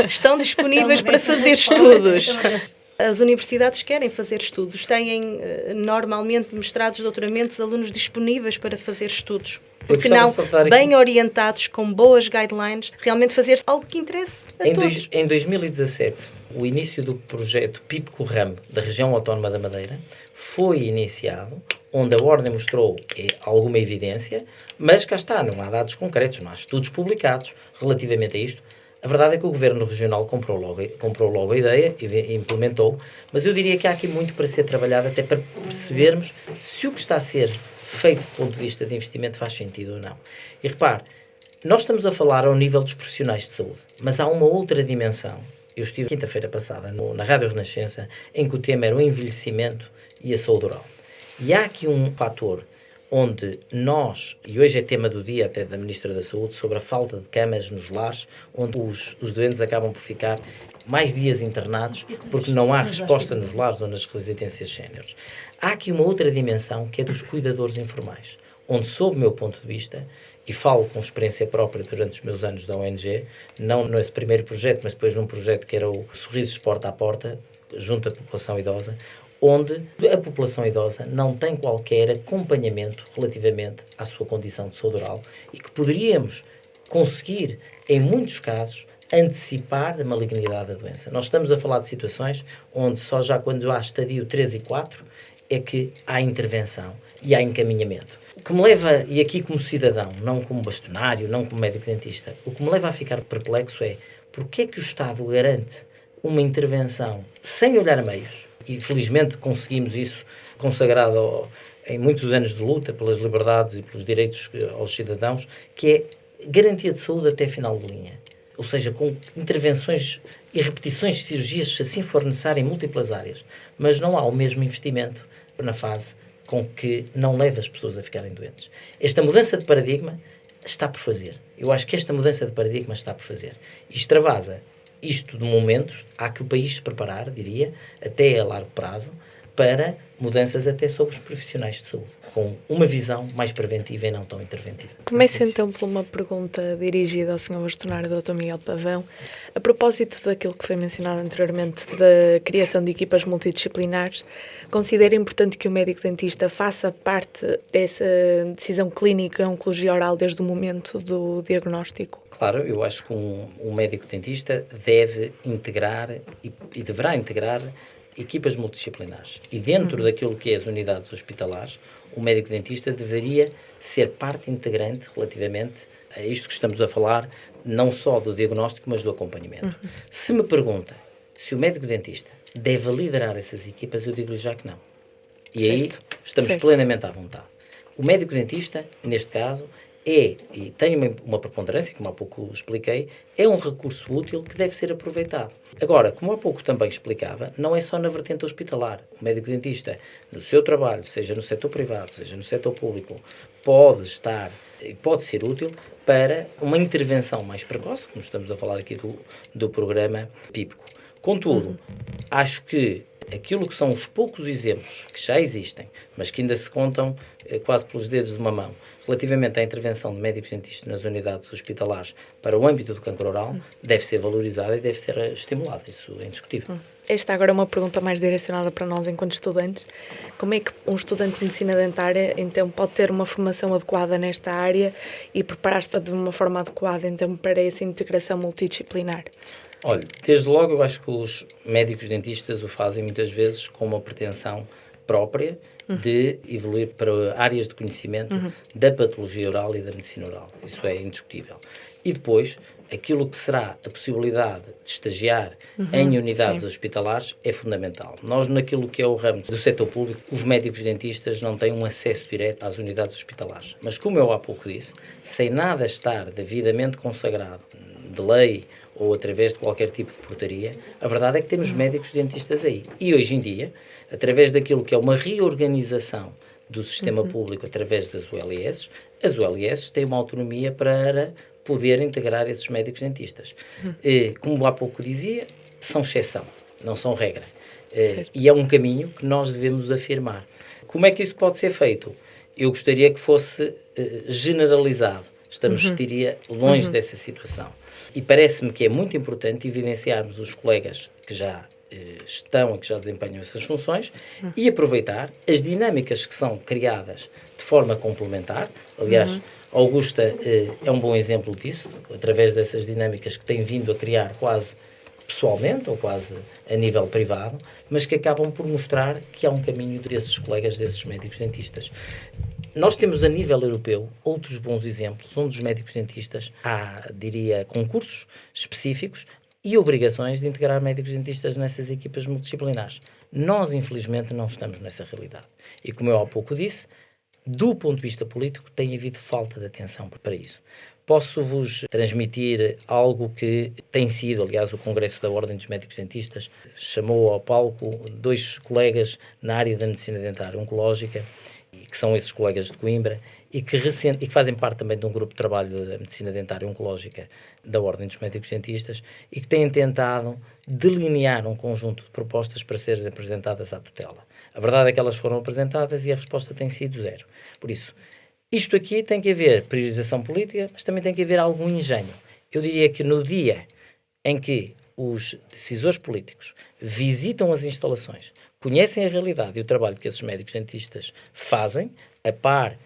Speaker 3: estão disponíveis para fazer estudos. As universidades querem fazer estudos, têm normalmente mestrados, doutoramentos, alunos disponíveis para fazer estudos. Porque não, bem orientados, com boas guidelines, realmente fazer algo que interesse a todos.
Speaker 4: Em 2017, o início do projeto PIPCO-RAM da região autónoma da Madeira foi iniciado, onde a Ordem mostrou alguma evidência, mas cá está, não há dados concretos, não há estudos publicados relativamente a isto. A verdade é que o Governo Regional comprou logo a ideia e implementou, mas eu diria que há aqui muito para ser trabalhado, até para percebermos se o que está a ser feito do ponto de vista de investimento faz sentido ou não. E repare, nós estamos a falar ao nível dos profissionais de saúde, mas há uma outra dimensão Eu estive quinta-feira passada na Rádio Renascença, em que o tema era o envelhecimento e a saúde oral. E há aqui um fator onde nós, e hoje é tema do dia até da Ministra da Saúde, sobre a falta de camas nos lares, onde os doentes acabam por ficar mais dias internados porque não há resposta nos lares ou nas residências séniores. Há aqui uma outra dimensão que é dos cuidadores informais, onde, sob o meu ponto de vista, e falo com experiência própria durante os meus anos da ONG, não nesse primeiro projeto, mas depois num projeto que era o Sorrisos Porta a Porta, junto à população idosa, onde a população idosa não tem qualquer acompanhamento relativamente à sua condição de saúde oral e que poderíamos conseguir, em muitos casos, antecipar a malignidade da doença. Nós estamos a falar de situações onde só já quando há estadio 3 e 4 é que há intervenção e há encaminhamento. O que me leva, e aqui como cidadão, não como bastonário, não como médico-dentista, o que me leva a ficar perplexo é porque é que o Estado garante uma intervenção sem olhar a meios, e felizmente conseguimos isso consagrado em muitos anos de luta pelas liberdades e pelos direitos aos cidadãos, que é garantia de saúde até final de linha. Ou seja, com intervenções e repetições de cirurgias, se assim for necessário, em múltiplas áreas. Mas não há o mesmo investimento na fase com que não leva as pessoas a ficarem doentes. Esta mudança de paradigma está por fazer. Eu acho que esta mudança de paradigma está por fazer. E extravasa isto de momentos, há que o país se preparar, diria, até a largo prazo, para mudanças até sobre os profissionais de saúde, com uma visão mais preventiva e não tão interventiva.
Speaker 2: Começo então por uma pergunta dirigida ao Sr. Bastonário Dr. Miguel Pavão. A propósito daquilo que foi mencionado anteriormente, da criação de equipas multidisciplinares, considera importante que o médico-dentista faça parte dessa decisão clínica em oncologia oral desde o momento do diagnóstico?
Speaker 4: Claro, eu acho que um médico-dentista deve integrar e deverá integrar equipas multidisciplinares. E dentro daquilo que é as unidades hospitalares, o médico-dentista deveria ser parte integrante relativamente a isto que estamos a falar, não só do diagnóstico, mas do acompanhamento. Se me pergunta se o médico-dentista deve liderar essas equipas, eu digo-lhe já que não. E aí estamos plenamente à vontade. O médico-dentista, neste caso, e tem uma preponderância, como há pouco expliquei, é um recurso útil que deve ser aproveitado. Agora, como há pouco também explicava, não é só na vertente hospitalar. O médico-dentista, no seu trabalho, seja no setor privado, seja no setor público, pode ser útil para uma intervenção mais precoce, como estamos a falar aqui do programa PIPCO. Contudo, acho que aquilo que são os poucos exemplos que já existem, mas que ainda se contam quase pelos dedos de uma mão, relativamente à intervenção de médicos dentistas nas unidades hospitalares para o âmbito do cancro oral, deve ser valorizada e deve ser estimulada. Isso é indiscutível.
Speaker 2: Esta agora é uma pergunta mais direcionada para nós enquanto estudantes. Como é que um estudante de medicina dentária, então, pode ter uma formação adequada nesta área e preparar-se de uma forma adequada, então, para essa integração multidisciplinar?
Speaker 4: Olha, desde logo eu acho que os médicos dentistas o fazem muitas vezes com uma pretensão própria de evoluir para áreas de conhecimento da patologia oral e da medicina oral. Isso é indiscutível. E depois, aquilo que será a possibilidade de estagiar em unidades hospitalares é fundamental. Nós, naquilo que é o ramo do setor público, os médicos dentistas não têm um acesso direto às unidades hospitalares. Mas, como eu há pouco disse, sem nada estar devidamente consagrado de lei ou através de qualquer tipo de portaria, a verdade é que temos médicos dentistas aí. E hoje em dia, através daquilo que é uma reorganização do sistema público através das ULS, as ULS têm uma autonomia para poder integrar esses médicos dentistas. Como há pouco dizia, são exceção, não são regra. E é um caminho que nós devemos afirmar. Como é que isso pode ser feito? Eu gostaria que fosse generalizado. Estaria longe dessa situação. E parece-me que é muito importante evidenciarmos os colegas que já estão e que já desempenham essas funções e aproveitar as dinâmicas que são criadas de forma complementar. Aliás, Augusta é um bom exemplo disso, através dessas dinâmicas que tem vindo a criar quase pessoalmente ou quase a nível privado, mas que acabam por mostrar que há um caminho desses colegas, desses médicos dentistas. Nós temos a nível europeu outros bons exemplos, onde os médicos dentistas há, diria, concursos específicos e obrigações de integrar médicos dentistas nessas equipas multidisciplinares. Nós, infelizmente, não estamos nessa realidade. E como eu há pouco disse, do ponto de vista político, tem havido falta de atenção para isso. Posso-vos transmitir algo que tem sido, aliás, o Congresso da Ordem dos Médicos Dentistas chamou ao palco 2 colegas na área da medicina dentária oncológica, e que são esses colegas de Coimbra, e que fazem parte também de um grupo de trabalho da medicina dentária oncológica da Ordem dos Médicos Dentistas, e que têm tentado delinear um conjunto de propostas para serem apresentadas à tutela. A verdade é que elas foram apresentadas e a resposta tem sido 0. Por isso, isto aqui tem que haver priorização política, mas também tem que haver algum engenho. Eu diria que no dia em que os decisores políticos visitam as instalações, conhecem a realidade e o trabalho que esses médicos dentistas fazem, a par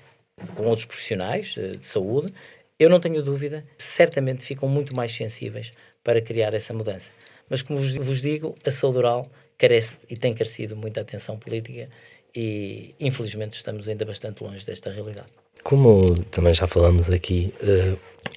Speaker 4: com outros profissionais de saúde, eu não tenho dúvida, certamente ficam muito mais sensíveis para criar essa mudança. Mas, como vos digo, a saúde oral carece e tem carecido muita atenção política e, infelizmente, estamos ainda bastante longe desta realidade.
Speaker 1: Como também já falamos aqui,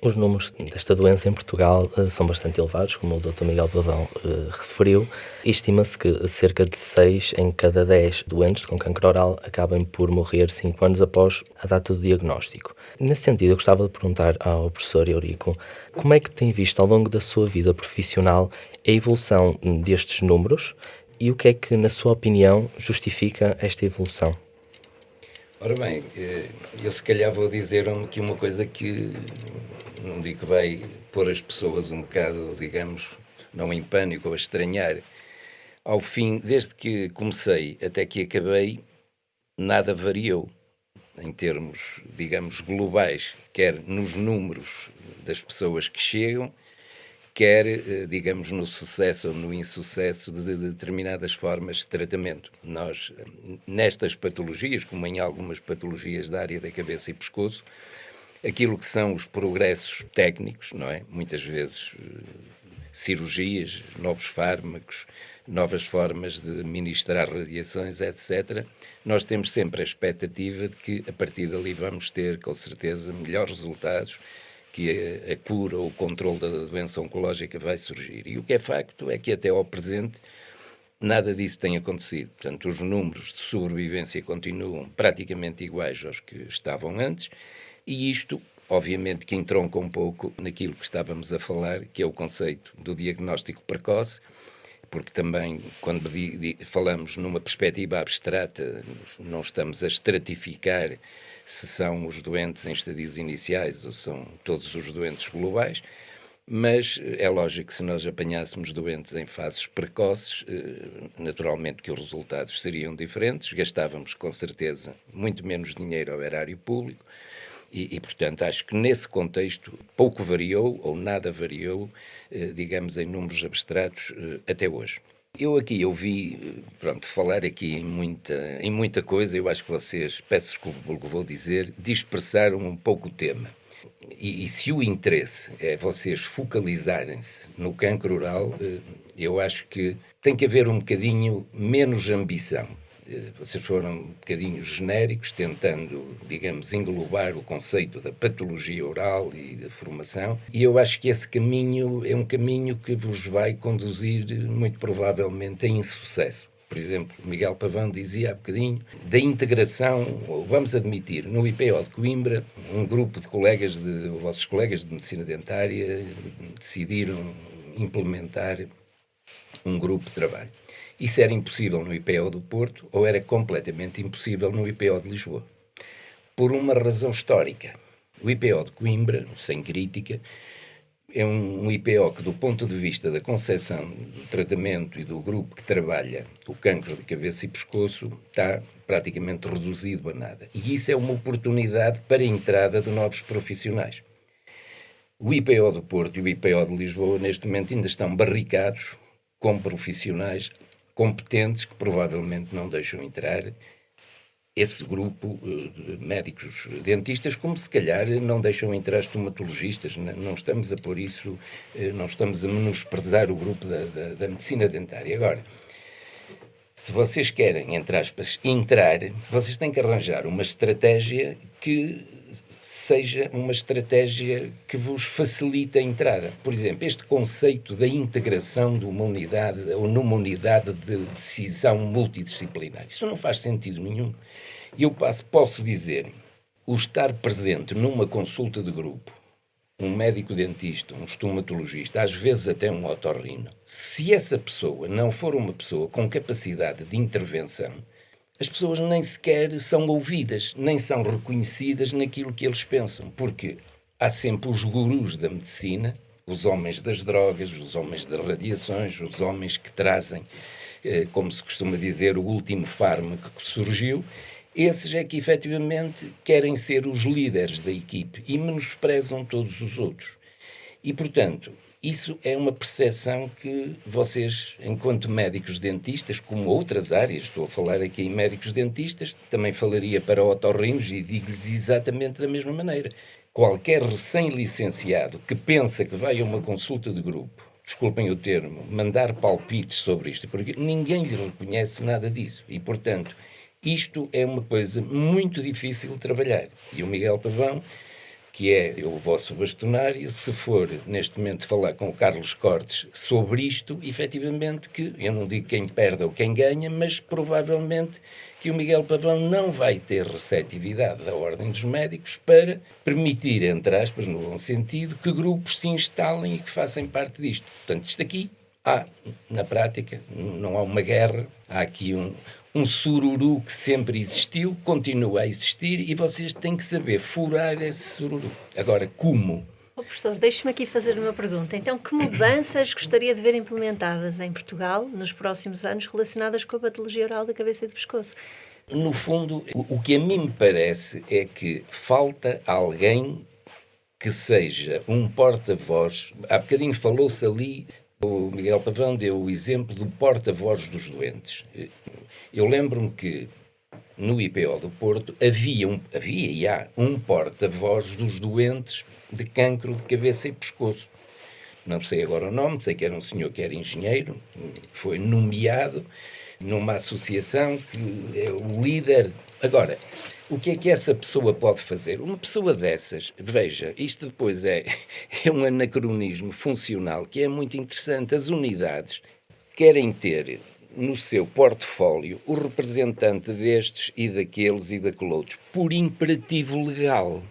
Speaker 1: os números desta doença em Portugal são bastante elevados, como o Dr. Miguel Pavão referiu. Estima-se que cerca de 6 em cada 10 doentes com cancro oral acabem por morrer 5 anos após a data do diagnóstico. Nesse sentido, eu gostava de perguntar ao professor Eurico como é que tem visto ao longo da sua vida profissional a evolução destes números e o que é que, na sua opinião, justifica esta evolução?
Speaker 5: Ora bem, eu se calhar vou dizer aqui uma coisa que não digo que vai pôr as pessoas um bocado, digamos, não em pânico ou a estranhar. Ao fim, desde que comecei até que acabei, nada variou em termos, digamos, globais, quer nos números das pessoas que chegam, quer, digamos, no sucesso ou no insucesso de determinadas formas de tratamento. Nós, nestas patologias, como em algumas patologias da área da cabeça e pescoço, aquilo que são os progressos técnicos, não é? Muitas vezes cirurgias, novos fármacos, novas formas de ministrar radiações, etc. Nós temos sempre a expectativa de que, a partir dali, vamos ter, com certeza, melhores resultados, que a cura ou o controle da doença oncológica vai surgir. E o que é facto é que até ao presente nada disso tem acontecido. Portanto, os números de sobrevivência continuam praticamente iguais aos que estavam antes, e isto, obviamente, que entronca um pouco naquilo que estávamos a falar, que é o conceito do diagnóstico precoce, porque também, quando falamos numa perspectiva abstrata, não estamos a estratificar se são os doentes em estadios iniciais ou são todos os doentes globais, mas é lógico que se nós apanhássemos doentes em fases precoces, naturalmente que os resultados seriam diferentes, gastávamos com certeza muito menos dinheiro ao erário público e portanto, acho que nesse contexto pouco variou ou nada variou, digamos, em números abstratos até hoje. Eu ouvi, falar aqui em muita coisa, eu acho que vocês, peço desculpa pelo que vou dizer, dispersaram um pouco o tema. E se o interesse é vocês focalizarem-se no cancro oral, eu acho que tem que haver um bocadinho menos ambição. Vocês foram um bocadinho genéricos, tentando, digamos, englobar o conceito da patologia oral e da formação, e eu acho que esse caminho é um caminho que vos vai conduzir, muito provavelmente, a insucesso. Por exemplo, Miguel Pavão dizia há bocadinho da integração, ou vamos admitir, no IPO de Coimbra, um grupo de colegas, vossos colegas de medicina dentária, decidiram implementar um grupo de trabalho. Isso era impossível no IPO do Porto ou era completamente impossível no IPO de Lisboa. Por uma razão histórica. O IPO de Coimbra, sem crítica, é um IPO que, do ponto de vista da concepção do tratamento e do grupo que trabalha o cancro de cabeça e pescoço, está praticamente reduzido a nada. E isso é uma oportunidade para a entrada de novos profissionais. O IPO do Porto e o IPO de Lisboa, neste momento, ainda estão barricados com profissionais competentes que provavelmente não deixam entrar esse grupo de médicos dentistas, como se calhar não deixam entrar estomatologistas. Não estamos a pôr isso, não estamos a menosprezar o grupo da medicina dentária. Agora, se vocês querem, entre aspas, entrar, vocês têm que arranjar uma estratégia que seja uma estratégia que vos facilite a entrada. Por exemplo, este conceito da integração de uma unidade ou numa unidade de decisão multidisciplinar, isso não faz sentido nenhum. Eu posso dizer, o estar presente numa consulta de grupo, um médico dentista, um estomatologista, às vezes até um otorrino, se essa pessoa não for uma pessoa com capacidade de intervenção, as pessoas nem sequer são ouvidas, nem são reconhecidas naquilo que eles pensam, porque há sempre os gurus da medicina, os homens das drogas, os homens das radiações, os homens que trazem, como se costuma dizer, o último fármaco que surgiu. Esses é que efetivamente querem ser os líderes da equipe e menosprezam todos os outros. E, portanto, isso é uma percepção que vocês, enquanto médicos dentistas, como outras áreas, estou a falar aqui em médicos dentistas, também falaria para otorrinos e digo-lhes exatamente da mesma maneira. Qualquer recém-licenciado que pensa que vai a uma consulta de grupo, desculpem o termo, mandar palpites sobre isto, porque ninguém lhe reconhece nada disso. E, portanto, isto é uma coisa muito difícil de trabalhar. E o Miguel Pavão, que é o vosso bastonário, se for neste momento falar com o Carlos Cortes sobre isto, efetivamente que, eu não digo quem perde ou quem ganha, mas provavelmente que o Miguel Pavão não vai ter receptividade da Ordem dos Médicos para permitir, entre aspas, no bom sentido, que grupos se instalem e que façam parte disto. Portanto, isto aqui há, na prática, não há uma guerra, há aqui um sururu que sempre existiu, continua a existir e vocês têm que saber furar esse sururu. Agora, como?
Speaker 6: Professor, deixe-me aqui fazer uma pergunta. Então, que mudanças gostaria de ver implementadas em Portugal nos próximos anos relacionadas com a patologia oral da cabeça e do pescoço?
Speaker 5: No fundo, o que a mim me parece é que falta alguém que seja um porta-voz. Há bocadinho falou-se ali, o Miguel Pavão deu o exemplo do porta-voz dos doentes. Eu lembro-me que no IPO do Porto havia e há um porta-voz dos doentes de cancro de cabeça e pescoço. Não sei agora o nome, sei que era um senhor que era engenheiro, foi nomeado numa associação que é o líder. Agora, o que é que essa pessoa pode fazer? Uma pessoa dessas, veja, isto depois é um anacronismo funcional que é muito interessante. As unidades querem ter no seu portfólio o representante destes e daqueles e daqueles outros, por imperativo legal.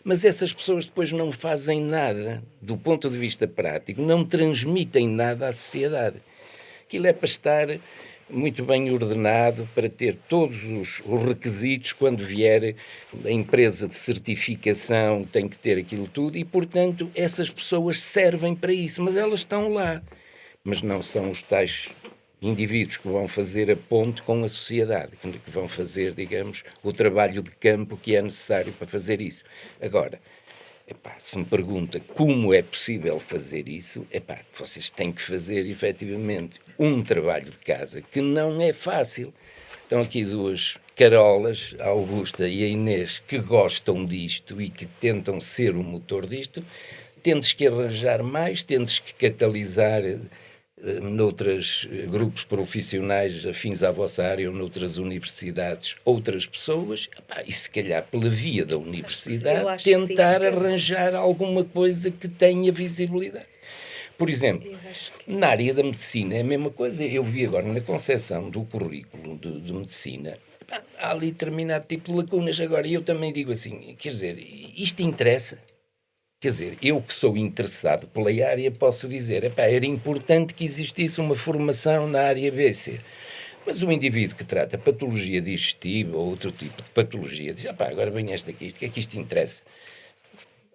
Speaker 5: Mas essas pessoas depois não fazem nada, do ponto de vista prático, não transmitem nada à sociedade. Aquilo é para estar muito bem ordenado, para ter todos os requisitos quando vier a empresa de certificação, tem que ter aquilo tudo e, portanto, essas pessoas servem para isso, mas elas estão lá. Mas não são os tais indivíduos que vão fazer a ponte com a sociedade, que vão fazer, digamos, o trabalho de campo que é necessário para fazer isso. Agora, se me pergunta como é possível fazer isso, vocês têm que fazer, efetivamente, um trabalho de casa que não é fácil. Estão aqui duas carolas, a Augusta e a Inês, que gostam disto e que tentam ser o motor disto. Tendes que arranjar mais, tendes que catalisar noutros grupos profissionais afins à vossa área ou noutras universidades, outras pessoas, e se calhar pela via da universidade tentar arranjar alguma coisa que tenha visibilidade. Por exemplo, na área da medicina é a mesma coisa. Eu vi agora na concepção do currículo de medicina, há ali determinado tipo de lacunas. Agora, eu também digo assim, quer dizer, isto interessa? Quer dizer, eu que sou interessado pela área posso dizer, era importante que existisse uma formação na área BC. Mas o indivíduo que trata patologia digestiva ou outro tipo de patologia diz, agora vem esta aqui, o que é que isto interessa?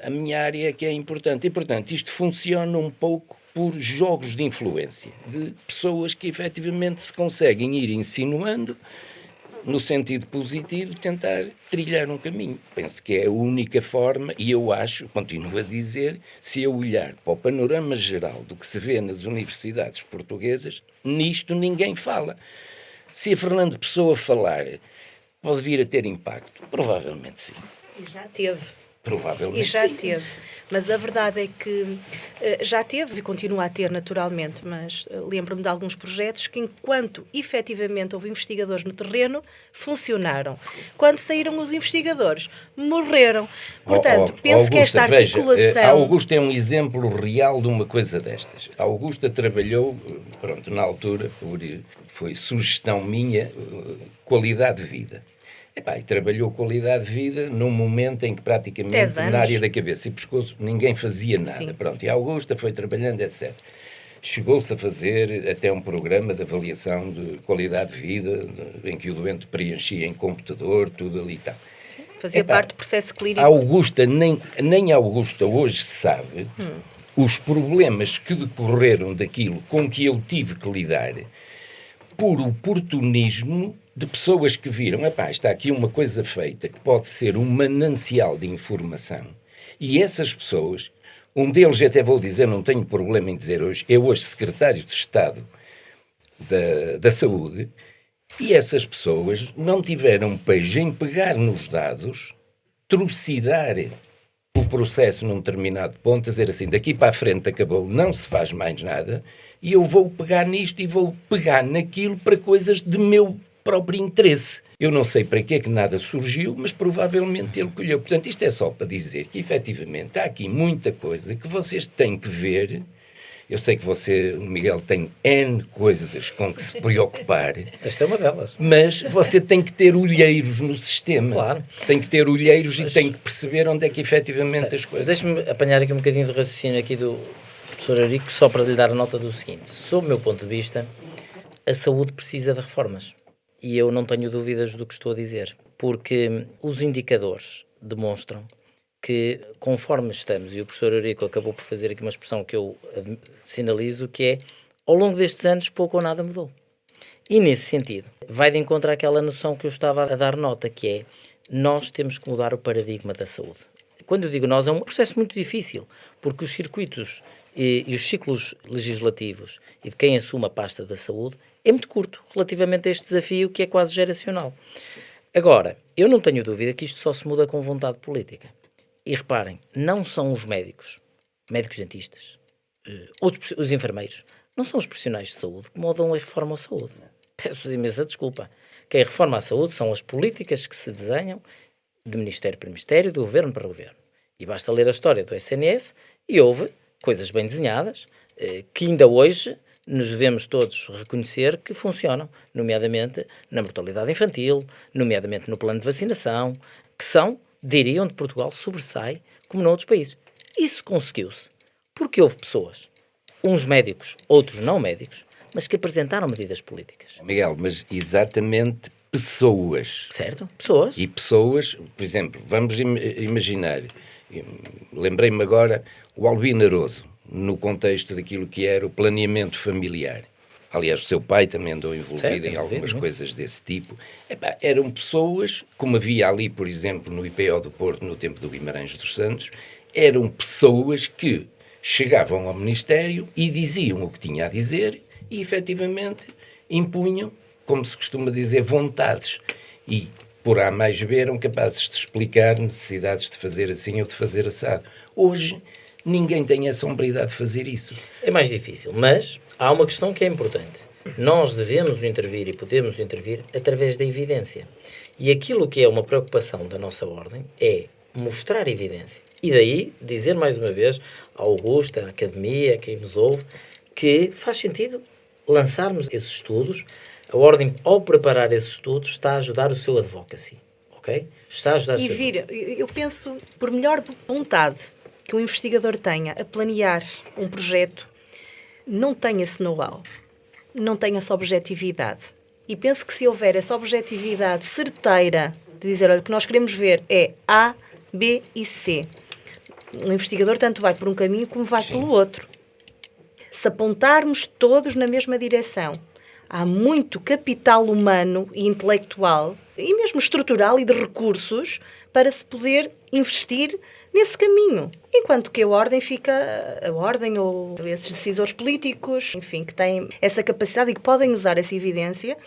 Speaker 5: A minha área é que é importante. E, portanto, isto funciona um pouco por jogos de influência, de pessoas que efetivamente se conseguem ir insinuando no sentido positivo, tentar trilhar um caminho. Penso que é a única forma, e eu acho, continuo a dizer, se eu olhar para o panorama geral do que se vê nas universidades portuguesas, nisto ninguém fala. Se a Fernando Pessoa falar, pode vir a ter impacto? Provavelmente sim.
Speaker 3: E já teve.
Speaker 5: Provavelmente
Speaker 3: e já
Speaker 5: sim.
Speaker 3: teve. Mas a verdade é que já teve e continua a ter naturalmente, mas lembro-me de alguns projetos que, enquanto efetivamente houve investigadores no terreno, funcionaram. Quando saíram os investigadores, morreram. Portanto, penso
Speaker 5: Augusta,
Speaker 3: que esta articulação...
Speaker 5: Veja, a Augusta é um exemplo real de uma coisa destas. A Augusta trabalhou, na altura, foi sugestão minha, qualidade de vida. E trabalhou qualidade de vida num momento em que
Speaker 3: 10
Speaker 5: praticamente
Speaker 3: anos.
Speaker 5: na área da cabeça e pescoço ninguém fazia nada.
Speaker 3: Sim.
Speaker 5: Pronto, e a Augusta foi trabalhando, etc. Chegou-se a fazer até um programa de avaliação de qualidade de vida, em que o doente preenchia em computador, tudo ali e tal.
Speaker 3: Fazia parte do processo clínico.
Speaker 5: A Augusta, nem a Augusta hoje sabe os problemas que decorreram daquilo com que eu tive que lidar por oportunismo de pessoas que viram, está aqui uma coisa feita que pode ser um manancial de informação. E essas pessoas, um deles até vou dizer, não tenho problema em dizer hoje, é hoje secretário de Estado da Saúde, e essas pessoas não tiveram pejo em pegar nos dados, trucidar o processo num determinado ponto, dizer assim, daqui para a frente acabou, não se faz mais nada, e eu vou pegar nisto e vou pegar naquilo para coisas de meu próprio interesse. Eu não sei para que é que nada surgiu, mas provavelmente ele colheu. Portanto, isto é só para dizer que, efetivamente, há aqui muita coisa que vocês têm que ver. Eu sei que você, o Miguel, tem N coisas com que se preocupar.
Speaker 4: Esta é uma delas.
Speaker 5: Mas você tem que ter olheiros no sistema.
Speaker 4: Claro.
Speaker 5: Tem que ter olheiros e tem que perceber onde é que efetivamente as coisas...
Speaker 4: Deixe-me apanhar aqui um bocadinho de raciocínio aqui do professor Eurico, só para lhe dar a nota do seguinte. Sob o meu ponto de vista, a saúde precisa de reformas. E eu não tenho dúvidas do que estou a dizer. Porque os indicadores demonstram que, conforme estamos, e o professor Eurico acabou por fazer aqui uma expressão que eu sinalizo, que é, ao longo destes anos, pouco ou nada mudou. E, nesse sentido, vai de encontro àquela noção que eu estava a dar nota, que é, nós temos que mudar o paradigma da saúde. Quando eu digo nós, é um processo muito difícil, porque os circuitos e os ciclos legislativos e de quem assume a pasta da saúde é muito curto relativamente a este desafio que é quase geracional. Agora, eu não tenho dúvida que isto só se muda com vontade política. E reparem, não são os médicos dentistas, os enfermeiros, não são os profissionais de saúde que mudam a reforma à saúde. Peço-vos imensa desculpa. Quem reforma a saúde são as políticas que se desenham de ministério para ministério, de governo para governo. E basta ler a história do SNS e houve coisas bem desenhadas que ainda hoje nos devemos todos reconhecer que funcionam, nomeadamente na mortalidade infantil, nomeadamente no plano de vacinação, que são, diria, onde Portugal sobressai como noutros países. Isso conseguiu-se porque houve pessoas, uns médicos, outros não médicos, mas que apresentaram medidas políticas.
Speaker 5: Miguel, mas exatamente pessoas.
Speaker 4: Certo? Pessoas.
Speaker 5: E pessoas, por exemplo, vamos imaginar, lembrei-me agora, o Albino Aroso, no contexto daquilo que era o planeamento familiar. Aliás, o seu pai também andou envolvido em algumas coisas desse tipo. Eram pessoas, como havia ali, por exemplo, no IPO do Porto, no tempo do Guimarães dos Santos, eram pessoas que chegavam ao Ministério e diziam o que tinha a dizer e, efetivamente, impunham, como se costuma dizer, vontades. E, por A mais B, eram capazes de explicar necessidades de fazer assim ou de fazer assado. Hoje, ninguém tem a sombridade de fazer isso.
Speaker 4: É mais difícil, mas há uma questão que é importante. Nós devemos intervir e podemos intervir através da evidência. E aquilo que é uma preocupação da nossa ordem é mostrar evidência. E daí dizer mais uma vez à Augusta, à Academia, a quem nos ouve, que faz sentido lançarmos esses estudos. A ordem, ao preparar esses estudos, está a ajudar o seu advocacy. Ok? Está a ajudar o seu advocacy.
Speaker 3: Eu penso, por melhor vontade que um investigador tenha a planear um projeto, não tem esse know-how, não tem essa objetividade. E penso que se houver essa objetividade certeira de dizer, olha, o que nós queremos ver é A, B e C. Um investigador tanto vai por um caminho como vai pelo outro. Se apontarmos todos na mesma direção, há muito capital humano e intelectual, e mesmo estrutural e de recursos, para se poder investir nesse caminho. Enquanto que a ordem ou esses decisores políticos, enfim, que têm essa capacidade e que podem usar essa evidência,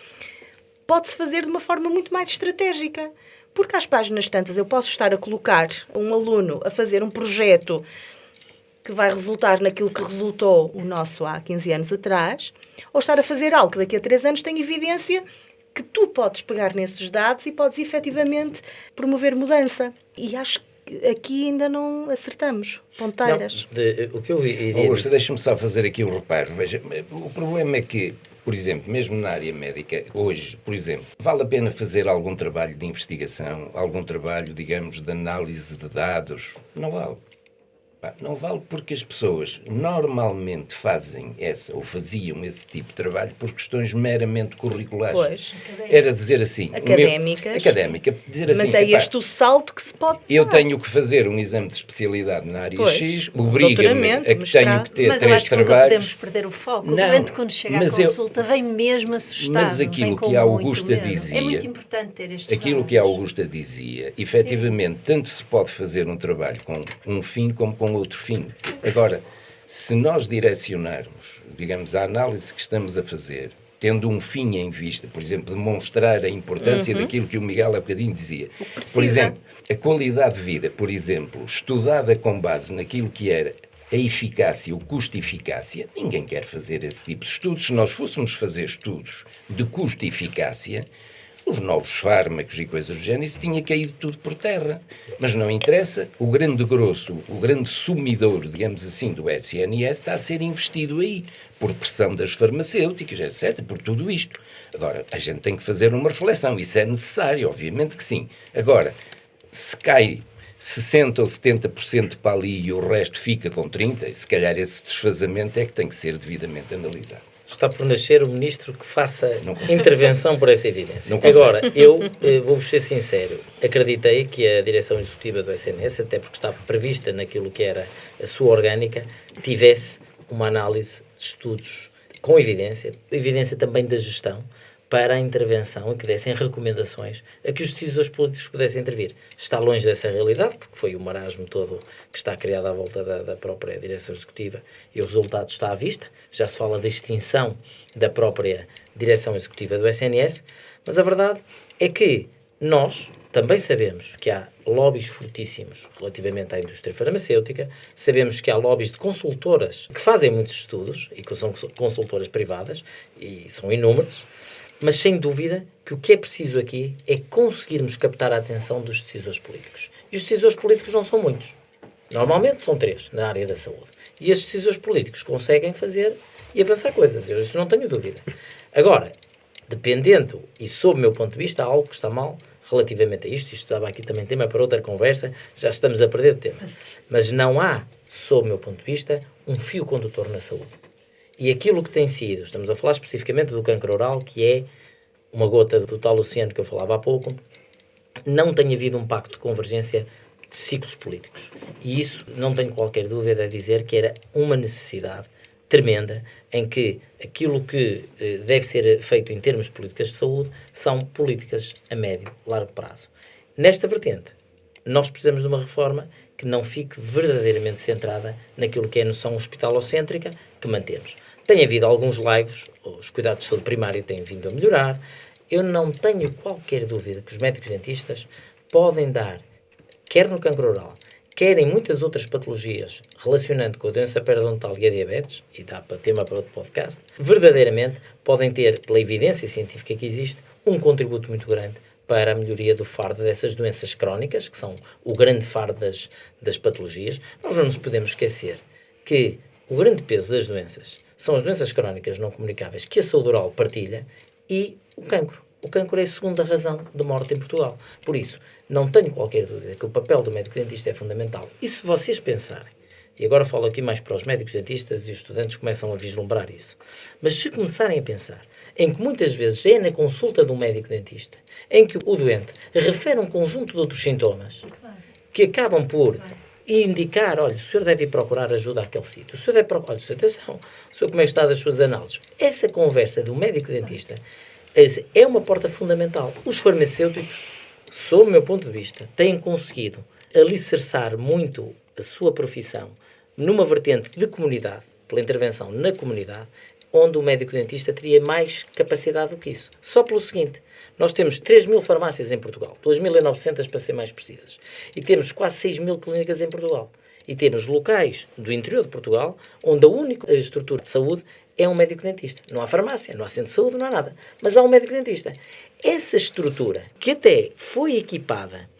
Speaker 3: pode-se fazer de uma forma muito mais estratégica. Porque às páginas tantas eu posso estar a colocar um aluno a fazer um projeto que vai resultar naquilo que resultou o nosso há 15 anos atrás, ou estar a fazer algo que daqui a 3 anos tem evidência que tu podes pegar nesses dados e podes efetivamente promover mudança. E acho que aqui ainda não acertamos ponteiras.
Speaker 4: O que eu iria
Speaker 5: Augusto, deixa-me só fazer aqui um reparo. Veja, o problema é que por exemplo, mesmo na área médica, hoje, por exemplo, vale a pena fazer algum trabalho de investigação, algum trabalho, digamos, de análise de dados? Não vale. Não vale porque as pessoas normalmente fazem ou faziam esse tipo de trabalho por questões meramente curriculares.
Speaker 3: Pois.
Speaker 5: Era dizer assim... Académica. Dizer assim,
Speaker 3: mas é este o salto que se pode dar.
Speaker 5: Eu tenho que fazer um exame de especialidade na área X, obriga-me a que
Speaker 3: mestrado.
Speaker 5: tenho que ter
Speaker 6: mas
Speaker 5: 3
Speaker 6: eu acho que nunca
Speaker 5: trabalhos...
Speaker 6: podemos perder o foco. O doente, quando chega à consulta, vem mesmo assustado.
Speaker 5: Mas aquilo que a Augusta dizia...
Speaker 6: É muito importante ter estes
Speaker 5: Aquilo
Speaker 6: dados.
Speaker 5: que a Augusta dizia, efetivamente, tanto se pode fazer um trabalho com um fim como com outro fim. Agora, se nós direcionarmos, digamos, a análise que estamos a fazer, tendo um fim em vista, por exemplo, demonstrar a importância daquilo que o Miguel há bocadinho dizia. Por exemplo, a qualidade de vida, por exemplo, estudada com base naquilo que era a eficácia, o custo-eficácia, ninguém quer fazer esse tipo de estudos. Se nós fôssemos fazer estudos de custo-eficácia, os novos fármacos e coisas do género, isso tinha caído tudo por terra. Mas não interessa, o grande grosso, o grande sumidor, digamos assim, do SNS está a ser investido aí, por pressão das farmacêuticas, etc., por tudo isto. Agora, a gente tem que fazer uma reflexão, isso é necessário, obviamente que sim. Agora, se cai 60% ou 70% para ali e o resto fica com 30%, e se calhar esse desfazamento é que tem que ser devidamente analisado.
Speaker 4: Está por nascer o ministro que faça intervenção por essa evidência.
Speaker 5: Não
Speaker 4: Agora, eu vou-vos ser sincero, acreditei que a direção executiva do SNS, até porque está prevista naquilo que era a sua orgânica, tivesse uma análise de estudos com evidência também da gestão, para a intervenção e que dessem recomendações a que os decisores políticos pudessem intervir. Está longe dessa realidade, porque foi o marasmo todo que está criado à volta da própria direção executiva e o resultado está à vista. Já se fala da extinção da própria direção executiva do SNS, mas a verdade é que nós também sabemos que há lobbies fortíssimos relativamente à indústria farmacêutica, sabemos que há lobbies de consultoras que fazem muitos estudos e que são consultoras privadas e são inúmeras, mas sem dúvida que o que é preciso aqui é conseguirmos captar a atenção dos decisores políticos. E os decisores políticos não são muitos. Normalmente são 3 na área da saúde. E estes decisores políticos conseguem fazer e avançar coisas. Eu isso não tenho dúvida. Agora, dependendo, e sob o meu ponto de vista, há algo que está mal relativamente a isto. Isto estava aqui também tema para outra conversa. Já estamos a perder o tema. Mas não há, sob o meu ponto de vista, um fio condutor na saúde. E aquilo que tem sido, estamos a falar especificamente do cancro oral, que é uma gota do tal oceano que eu falava há pouco, não tem havido um pacto de convergência de ciclos políticos. E isso, não tenho qualquer dúvida a dizer que era uma necessidade tremenda em que aquilo que deve ser feito em termos de políticas de saúde são políticas a médio, largo prazo. Nesta vertente, nós precisamos de uma reforma que não fique verdadeiramente centrada naquilo que é a noção hospitalocêntrica que mantemos. Tem havido alguns laivos, os cuidados de saúde primária têm vindo a melhorar. Eu não tenho qualquer dúvida que os médicos dentistas podem dar, quer no cancro oral, quer em muitas outras patologias relacionando com a doença periodontal e a diabetes, e dá para tema para outro podcast, verdadeiramente podem ter, pela evidência científica que existe, um contributo muito grande para a melhoria do fardo dessas doenças crónicas, que são o grande fardo das patologias. Nós não nos podemos esquecer que o grande peso das doenças são as doenças crónicas não comunicáveis que a saúde oral partilha e o cancro. O cancro é a segunda razão de morte em Portugal. Por isso, não tenho qualquer dúvida que o papel do médico dentista é fundamental. E se vocês pensarem, e agora falo aqui mais para os médicos dentistas e os estudantes começam a vislumbrar isso, mas se começarem a pensar em que muitas vezes é na consulta do médico dentista em que o doente refere um conjunto de outros sintomas que acabam por indicar, olha, o senhor deve ir procurar ajuda àquele sítio, o senhor deve procurar, olha, atenção, o senhor como é que está das suas análises. Essa conversa do médico dentista é uma porta fundamental. Os farmacêuticos, sob o meu ponto de vista, têm conseguido alicerçar muito a sua profissão numa vertente de comunidade, pela intervenção na comunidade, onde o médico dentista teria mais capacidade do que isso. Só pelo seguinte, nós temos 3.000 farmácias em Portugal, 2.900 para ser mais precisas, e temos quase 6.000 clínicas em Portugal. E temos locais do interior de Portugal onde a única estrutura de saúde é um médico dentista. Não há farmácia, não há centro de saúde, não há nada. Mas há um médico dentista. Essa estrutura, que até foi equipada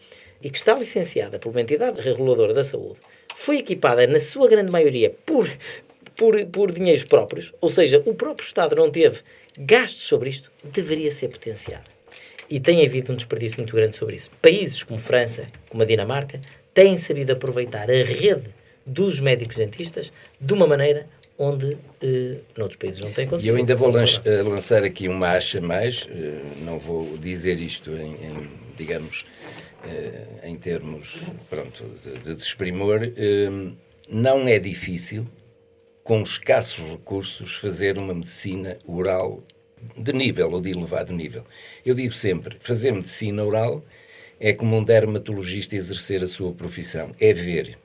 Speaker 4: e que está licenciada por uma entidade reguladora da saúde, foi equipada, na sua grande maioria, por dinheiros próprios, ou seja, o próprio Estado não teve gastos sobre isto deveria ser potenciado. E tem havido um desperdício muito grande sobre isso. Países como França, como a Dinamarca, têm sabido aproveitar a rede dos médicos dentistas de uma maneira onde noutros países não tem acontecido.
Speaker 5: E eu ainda vou lançar aqui uma acha mais, não vou dizer isto digamos, em termos, pronto, de desprimor, não é difícil, com escassos recursos, fazer uma medicina oral de nível ou de elevado nível. Eu digo sempre, fazer medicina oral é como um dermatologista exercer a sua profissão, é ver.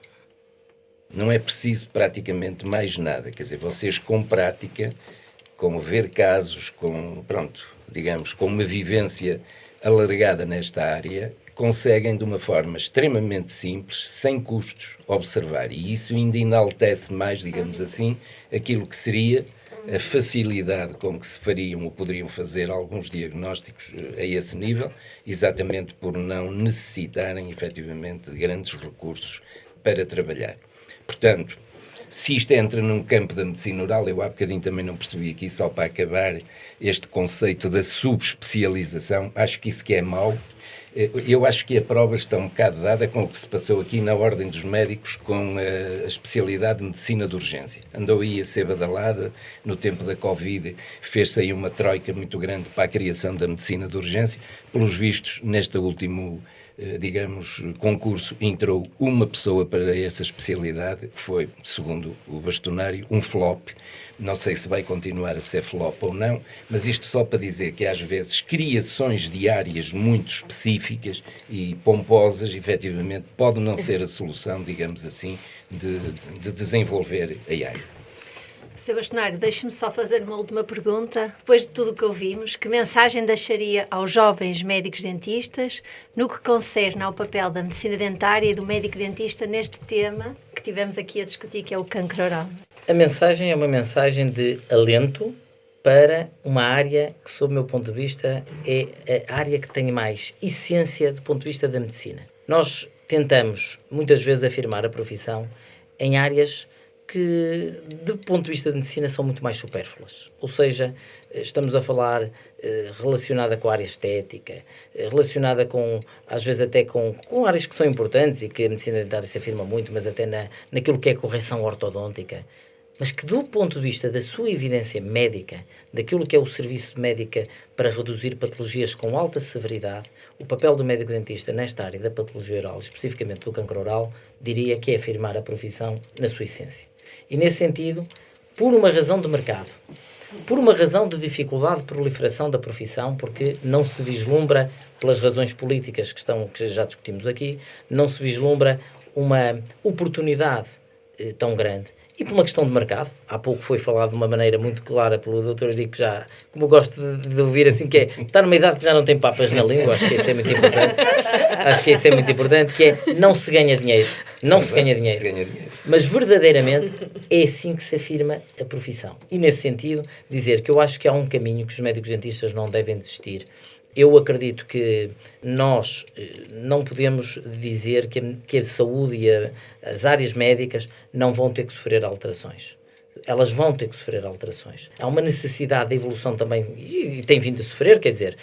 Speaker 5: Não é preciso praticamente mais nada. Quer dizer, vocês com prática, com ver casos, digamos, com uma vivência alargada nesta área, conseguem de uma forma extremamente simples, sem custos, observar. E isso ainda enaltece mais, digamos assim, aquilo que seria a facilidade com que se fariam ou poderiam fazer alguns diagnósticos a esse nível, exatamente por não necessitarem, efetivamente, de grandes recursos para trabalhar. Portanto, se isto entra num campo da medicina oral, eu há bocadinho também não percebi aqui, só para acabar, este conceito da subespecialização, acho que isso que é mau. Eu acho que a prova está um bocado dada com o que se passou aqui na Ordem dos Médicos com a especialidade de medicina de urgência. Andou aí a ser badalada no tempo da Covid, fez-se aí uma troika muito grande para a criação da medicina de urgência. Pelos vistos, neste último, digamos, concurso, entrou uma pessoa para essa especialidade, que foi, segundo o bastonário, um flop. Não sei se vai continuar a ser flop ou não, mas isto só para dizer que às vezes criações de áreas muito específicas e pomposas, efetivamente, pode não ser a solução, digamos assim, de desenvolver a área.
Speaker 6: Sr. Bastonário, deixe-me só fazer uma última pergunta. Depois de tudo o que ouvimos, que mensagem deixaria aos jovens médicos dentistas no que concerne ao papel da medicina dentária e do médico dentista neste tema que tivemos aqui a discutir, que é o cancro oral?
Speaker 4: A mensagem é uma mensagem de alento para uma área que, sob o meu ponto de vista, é a área que tem mais essência do ponto de vista da medicina. Nós tentamos, muitas vezes, afirmar a profissão em áreas que, do ponto de vista de medicina, são muito mais supérfluas. Ou seja, estamos a falar relacionada com a área estética, relacionada com, às vezes até com áreas que são importantes e que a medicina dentária se afirma muito, mas até naquilo que é correção ortodôntica, mas que do ponto de vista da sua evidência médica, daquilo que é o serviço médico para reduzir patologias com alta severidade, o papel do médico dentista nesta área da patologia oral, especificamente do cancro oral, diria que é afirmar a profissão na sua essência. E nesse sentido, por uma razão de mercado, por uma razão de dificuldade de proliferação da profissão, porque não se vislumbra, pelas razões políticas que já discutimos aqui, não se vislumbra uma oportunidade tão grande. E por uma questão de mercado, há pouco foi falado de uma maneira muito clara pelo Dr. Eurico, já, como eu gosto de ouvir assim, que é, está numa idade que já não tem papas na língua, acho que isso é muito importante, que é, não se ganha dinheiro, mas verdadeiramente é assim que se afirma a profissão. E nesse sentido, dizer que eu acho que há um caminho que os médicos dentistas não devem desistir. Eu acredito que nós não podemos dizer que a saúde e as áreas médicas não vão ter que sofrer alterações. Elas vão ter que sofrer alterações. Há uma necessidade de evolução também, e tem vindo a sofrer, quer dizer,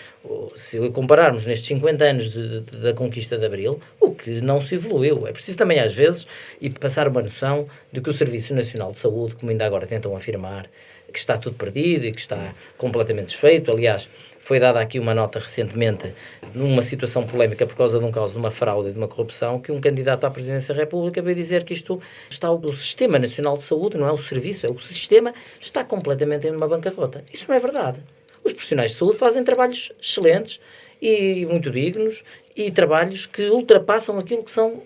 Speaker 4: se compararmos nestes 50 anos da conquista de Abril, o que não se evoluiu. É preciso também, às vezes, e passar uma noção de que o Serviço Nacional de Saúde, como ainda agora tentam afirmar, que está tudo perdido e que está completamente desfeito. Aliás, foi dada aqui uma nota recentemente, numa situação polémica por causa de um caso de uma fraude e de uma corrupção, que um candidato à presidência da República veio dizer que isto está, o Sistema Nacional de Saúde, não é o serviço, é o sistema, está completamente em uma bancarrota. Isso não é verdade. Os profissionais de saúde fazem trabalhos excelentes e muito dignos e trabalhos que ultrapassam aquilo que são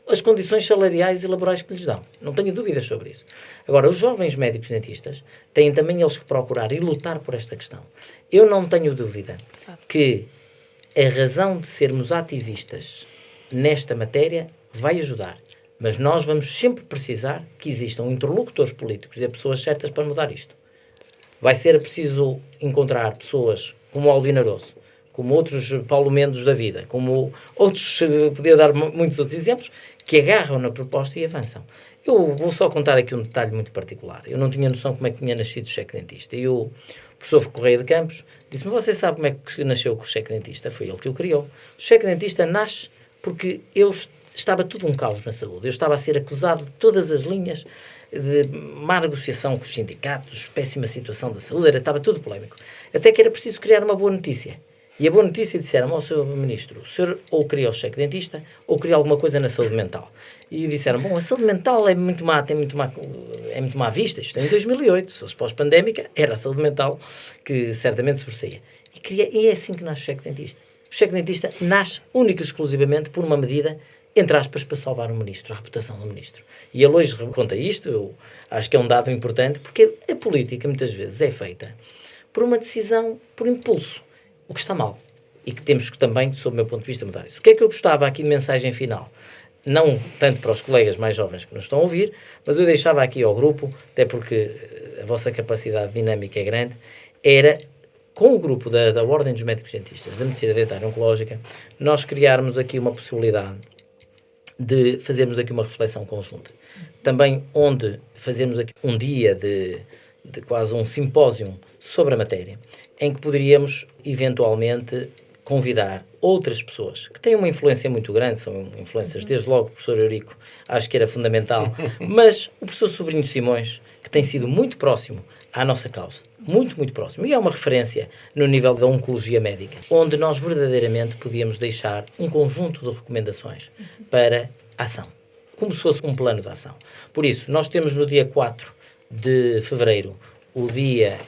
Speaker 4: as condições salariais e laborais que lhes dão. Não tenho dúvidas sobre isso. Agora, os jovens médicos dentistas têm também eles que procurar e lutar por esta questão. Eu não tenho dúvida que a razão de sermos ativistas nesta matéria vai ajudar, mas nós vamos sempre precisar que existam interlocutores políticos e pessoas certas para mudar isto. Vai ser preciso encontrar pessoas como o Albino Aroso, como outros Paulo Mendes da vida, como outros, podia dar muitos outros exemplos, que agarram na proposta e avançam. Eu vou só contar aqui um detalhe muito particular. Eu não tinha noção como é que tinha nascido o cheque dentista. E o professor Correia de Campos disse-me, você sabe como é que nasceu com o cheque dentista? Foi ele que o criou. O cheque dentista nasce porque estava tudo um caos na saúde. Eu estava a ser acusado de todas as linhas de má negociação com os sindicatos, péssima situação da saúde, estava tudo polémico. Até que era preciso criar uma boa notícia. E a boa notícia disseram ao Sr. Ministro, o senhor ou cria o cheque dentista ou cria alguma coisa na saúde mental. E disseram, bom, a saúde mental é muito má vista. Isto é em 2008, se fosse pós-pandémica, era a saúde mental que certamente sobressaía. E é assim que nasce o cheque dentista. O cheque dentista nasce única e exclusivamente por uma medida, entre aspas, para salvar o Ministro, a reputação do Ministro. E ele hoje conta isto, eu acho que é um dado importante, porque a política muitas vezes é feita por uma decisão, por impulso, o que está mal. E que temos que também, sob o meu ponto de vista, mudar isso. O que é que eu gostava aqui de mensagem final? Não tanto para os colegas mais jovens que nos estão a ouvir, mas eu deixava aqui ao grupo, até porque a vossa capacidade dinâmica é grande, era, com o grupo da Ordem dos Médicos Dentistas, da Medicina Dentária e Oncológica, nós criarmos aqui uma possibilidade de fazermos aqui uma reflexão conjunta. Também onde fazermos aqui um dia de quase um simpósio sobre a matéria, em que poderíamos, eventualmente, convidar outras pessoas que têm uma influência muito grande, são influências, desde logo o professor Eurico, acho que era fundamental, mas o professor Sobrinho Simões, que tem sido muito próximo à nossa causa, muito, muito próximo, e é uma referência no nível da oncologia médica, onde nós verdadeiramente podíamos deixar um conjunto de recomendações para ação, como se fosse um plano de ação. Por isso, nós temos no dia 4 de fevereiro o dia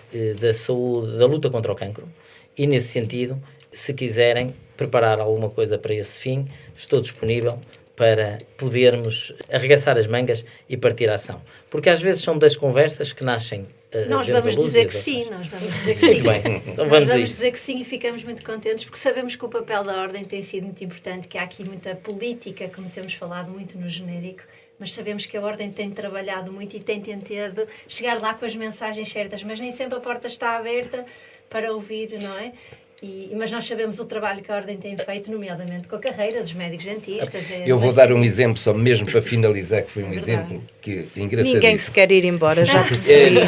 Speaker 4: da saúde, da luta contra o cancro, e nesse sentido, se quiserem preparar alguma coisa para esse fim, estou disponível para podermos arregaçar as mangas e partir à ação. Porque às vezes são das conversas que nascem
Speaker 6: nós vamos dizer que sim, nós vamos dizer que sim.
Speaker 4: Muito bem, então vamos
Speaker 6: dizer que sim e ficamos muito contentes porque sabemos que o papel da Ordem tem sido muito importante, que há aqui muita política, como temos falado muito no genérico, mas sabemos que a Ordem tem trabalhado muito e tem tentado chegar lá com as mensagens certas, mas nem sempre a porta está aberta para ouvir, não é? Mas nós sabemos o trabalho que a Ordem tem feito, nomeadamente com a carreira dos médicos dentistas.
Speaker 5: Eu vou dar um exemplo só mesmo para finalizar, que foi um exemplo que engraçadíssimo.
Speaker 3: Ninguém se quer ir embora, já percebi.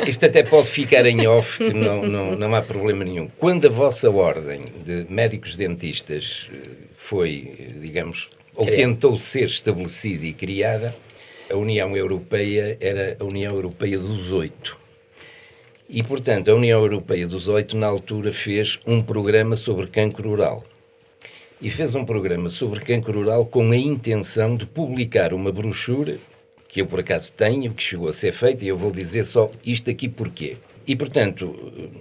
Speaker 5: Isto até pode ficar em off, que não há problema nenhum. Quando a vossa Ordem de médicos dentistas foi, digamos, ou tentou ser estabelecida e criada, a União Europeia era a União Europeia dos 8. E, portanto, a União Europeia dos 8, na altura, fez um programa sobre cancro oral. E fez um programa sobre cancro oral com a intenção de publicar uma brochura, que eu, por acaso, tenho, que chegou a ser feita, e eu vou dizer só isto aqui porquê. E, portanto,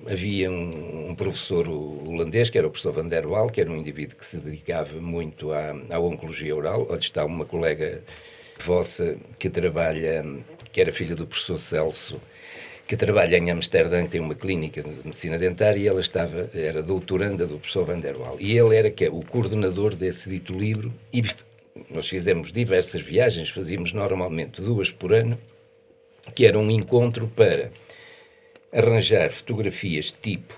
Speaker 5: havia um professor holandês, que era o professor Van der Waal, que era um indivíduo que se dedicava muito à oncologia oral. Onde está uma colega vossa que trabalha, que era filha do professor Celso, que trabalha em Amsterdã, que tem uma clínica de medicina dentária, e ela era doutoranda do professor Van der Waal. E ele era o coordenador desse dito livro, e nós fizemos diversas viagens, fazíamos normalmente 2 por ano, que era um encontro para arranjar fotografias tipo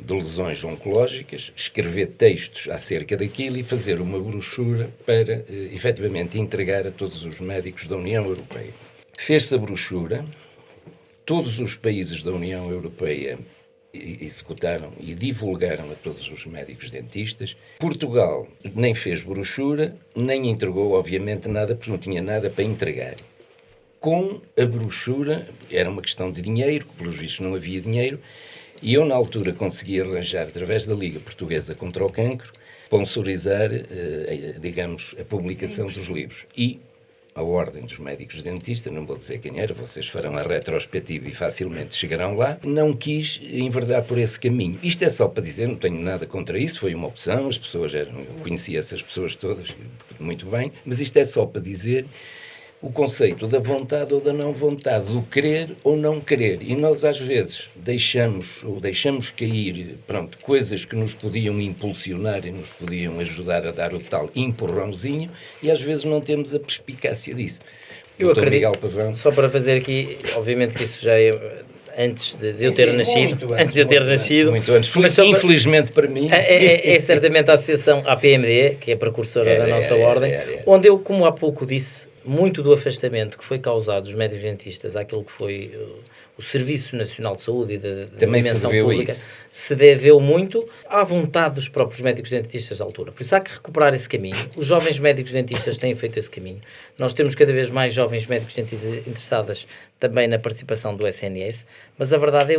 Speaker 5: de lesões oncológicas, escrever textos acerca daquilo e fazer uma brochura para, efetivamente, entregar a todos os médicos da União Europeia. Fez-se a brochura. Todos os países da União Europeia executaram e divulgaram a todos os médicos dentistas. Portugal nem fez brochura, nem entregou, obviamente, nada, porque não tinha nada para entregar. Com a brochura, era uma questão de dinheiro, que pelos vistos não havia dinheiro, e eu, na altura, consegui arranjar, através da Liga Portuguesa contra o Cancro, sponsorizar, digamos, a publicação dos livros. E a Ordem dos Médicos Dentistas, não vou dizer quem era, vocês farão a retrospectiva e facilmente chegarão lá, não quis enverdar por esse caminho. Isto é só para dizer, não tenho nada contra isso, foi uma opção, as pessoas eu conhecia essas pessoas todas muito bem, mas isto é só para dizer o conceito da vontade ou da não vontade, do querer ou não querer. E nós, às vezes, deixamos cair, coisas que nos podiam impulsionar e nos podiam ajudar a dar o tal empurrãozinho, e às vezes não temos a perspicácia disso.
Speaker 4: Eu acredito, só para fazer aqui, obviamente que isso já é antes de eu ter nascido, muito antes,
Speaker 5: infelizmente para mim,
Speaker 4: é certamente a associação APMD, que é a precursora da nossa ordem, onde eu, como há pouco disse, muito do afastamento que foi causado dos médicos dentistas àquilo que foi o Serviço Nacional de Saúde e da dimensão pública, se deveu muito à vontade dos próprios médicos dentistas da altura. Por isso há que recuperar esse caminho. Os jovens médicos dentistas têm feito esse caminho. Nós temos cada vez mais jovens médicos dentistas interessadas também na participação do SNS, mas a verdade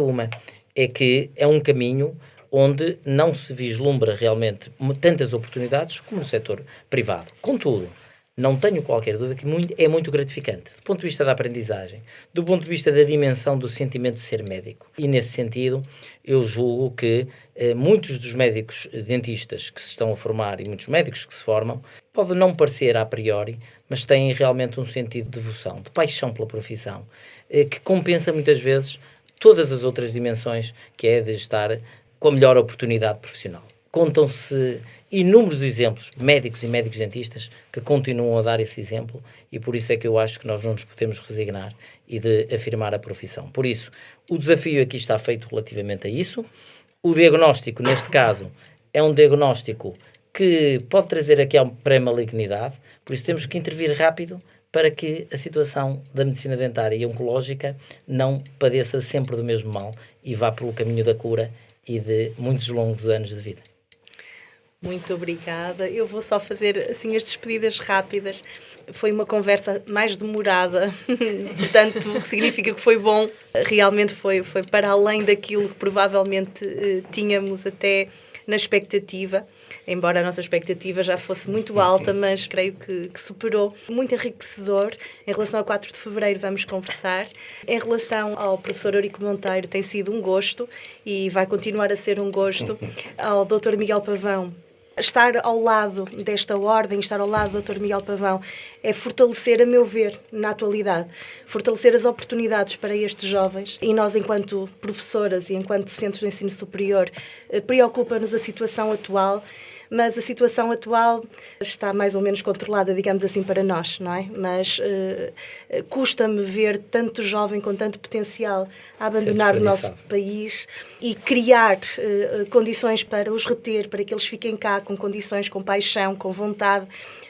Speaker 4: é que é um caminho onde não se vislumbra realmente tantas oportunidades como no setor privado. Contudo, não tenho qualquer dúvida que é muito gratificante, do ponto de vista da aprendizagem, do ponto de vista da dimensão do sentimento de ser médico. E, nesse sentido, eu julgo que muitos dos médicos dentistas que se estão a formar e muitos médicos que se formam, pode não parecer a priori, mas têm realmente um sentido de devoção, de paixão pela profissão, que compensa muitas vezes todas as outras dimensões, que é de estar com a melhor oportunidade profissional. Contam-se inúmeros exemplos, médicos e médicos dentistas, que continuam a dar esse exemplo, e por isso é que eu acho que nós não nos podemos resignar e de afirmar a profissão. Por isso, o desafio aqui está feito relativamente a isso. O diagnóstico, neste caso, é um diagnóstico que pode trazer aqui a pré-malignidade, por isso temos que intervir rápido para que a situação da medicina dentária e oncológica não padeça sempre do mesmo mal e vá pelo caminho da cura e de muitos longos anos de vida.
Speaker 3: Muito obrigada. Eu vou só fazer assim as despedidas rápidas. Foi uma conversa mais demorada, portanto, o que significa que foi bom. Realmente foi para além daquilo que provavelmente tínhamos até na expectativa, embora a nossa expectativa já fosse muito alta, mas creio que superou. Muito enriquecedor. Em relação ao 4 de fevereiro vamos conversar. Em relação ao professor Eurico Monteiro, tem sido um gosto e vai continuar a ser um gosto. Ao Dr. Miguel Pavão, estar ao lado desta ordem, estar ao lado do Dr. Miguel Pavão, é fortalecer, a meu ver, na atualidade, fortalecer as oportunidades para estes jovens. E nós, enquanto professoras e enquanto centros de ensino superior, preocupa-nos a situação atual, mas a situação atual está mais ou menos controlada, digamos assim, para nós, não é? Mas custa-me ver tanto jovem com tanto potencial a abandonar o nosso país e criar condições para os reter, para que eles fiquem cá com condições, com paixão, com vontade.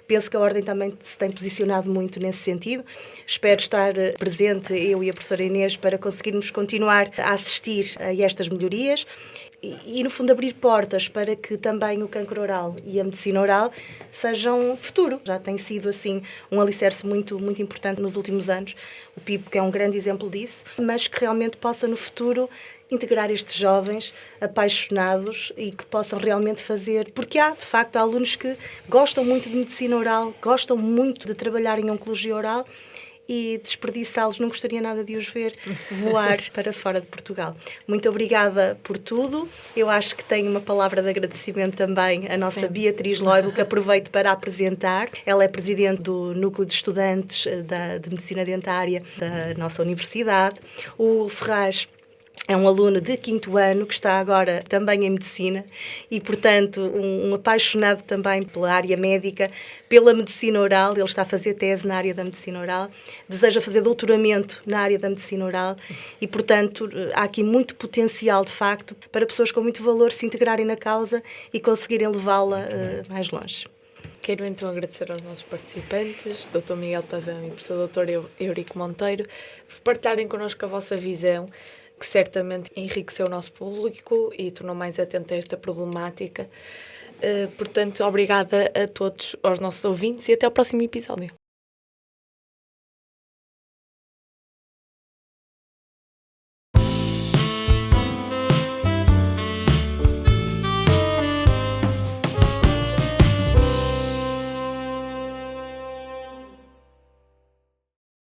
Speaker 3: Penso que a Ordem também se tem posicionado muito nesse sentido. Espero estar presente, eu e a professora Inês, para conseguirmos continuar a assistir a estas melhorias e, no fundo, abrir portas para que também o cancro oral e a medicina oral sejam futuro. Já tem sido, assim, um alicerce muito, muito importante nos últimos anos. O PIB, que é um grande exemplo disso, mas que realmente possa, no futuro, integrar estes jovens apaixonados e que possam realmente fazer, porque há, de facto, alunos que gostam muito de medicina oral, gostam muito de trabalhar em oncologia oral e desperdiçá-los, não gostaria nada de os ver voar para fora de Portugal. Muito obrigada por tudo. Eu acho que tenho uma palavra de agradecimento também à nossa Beatriz Loibo, que aproveito para apresentar. Ela é presidente do Núcleo de Estudantes de Medicina Dentária da nossa universidade. O Ferraz é um aluno de 5º ano que está agora também em medicina e, portanto, um apaixonado também pela área médica, pela medicina oral. Ele está a fazer tese na área da medicina oral, deseja fazer doutoramento na área da medicina oral e, portanto, há aqui muito potencial, de facto, para pessoas com muito valor se integrarem na causa e conseguirem levá-la mais longe.
Speaker 2: Quero então agradecer aos nossos participantes, Dr. Miguel Pavão e Professor Dr. Eurico Monteiro, por partilharem connosco a vossa visão, que certamente enriqueceu o nosso público e tornou mais atento a esta problemática. Portanto, obrigada a todos, aos nossos ouvintes, e até ao próximo episódio.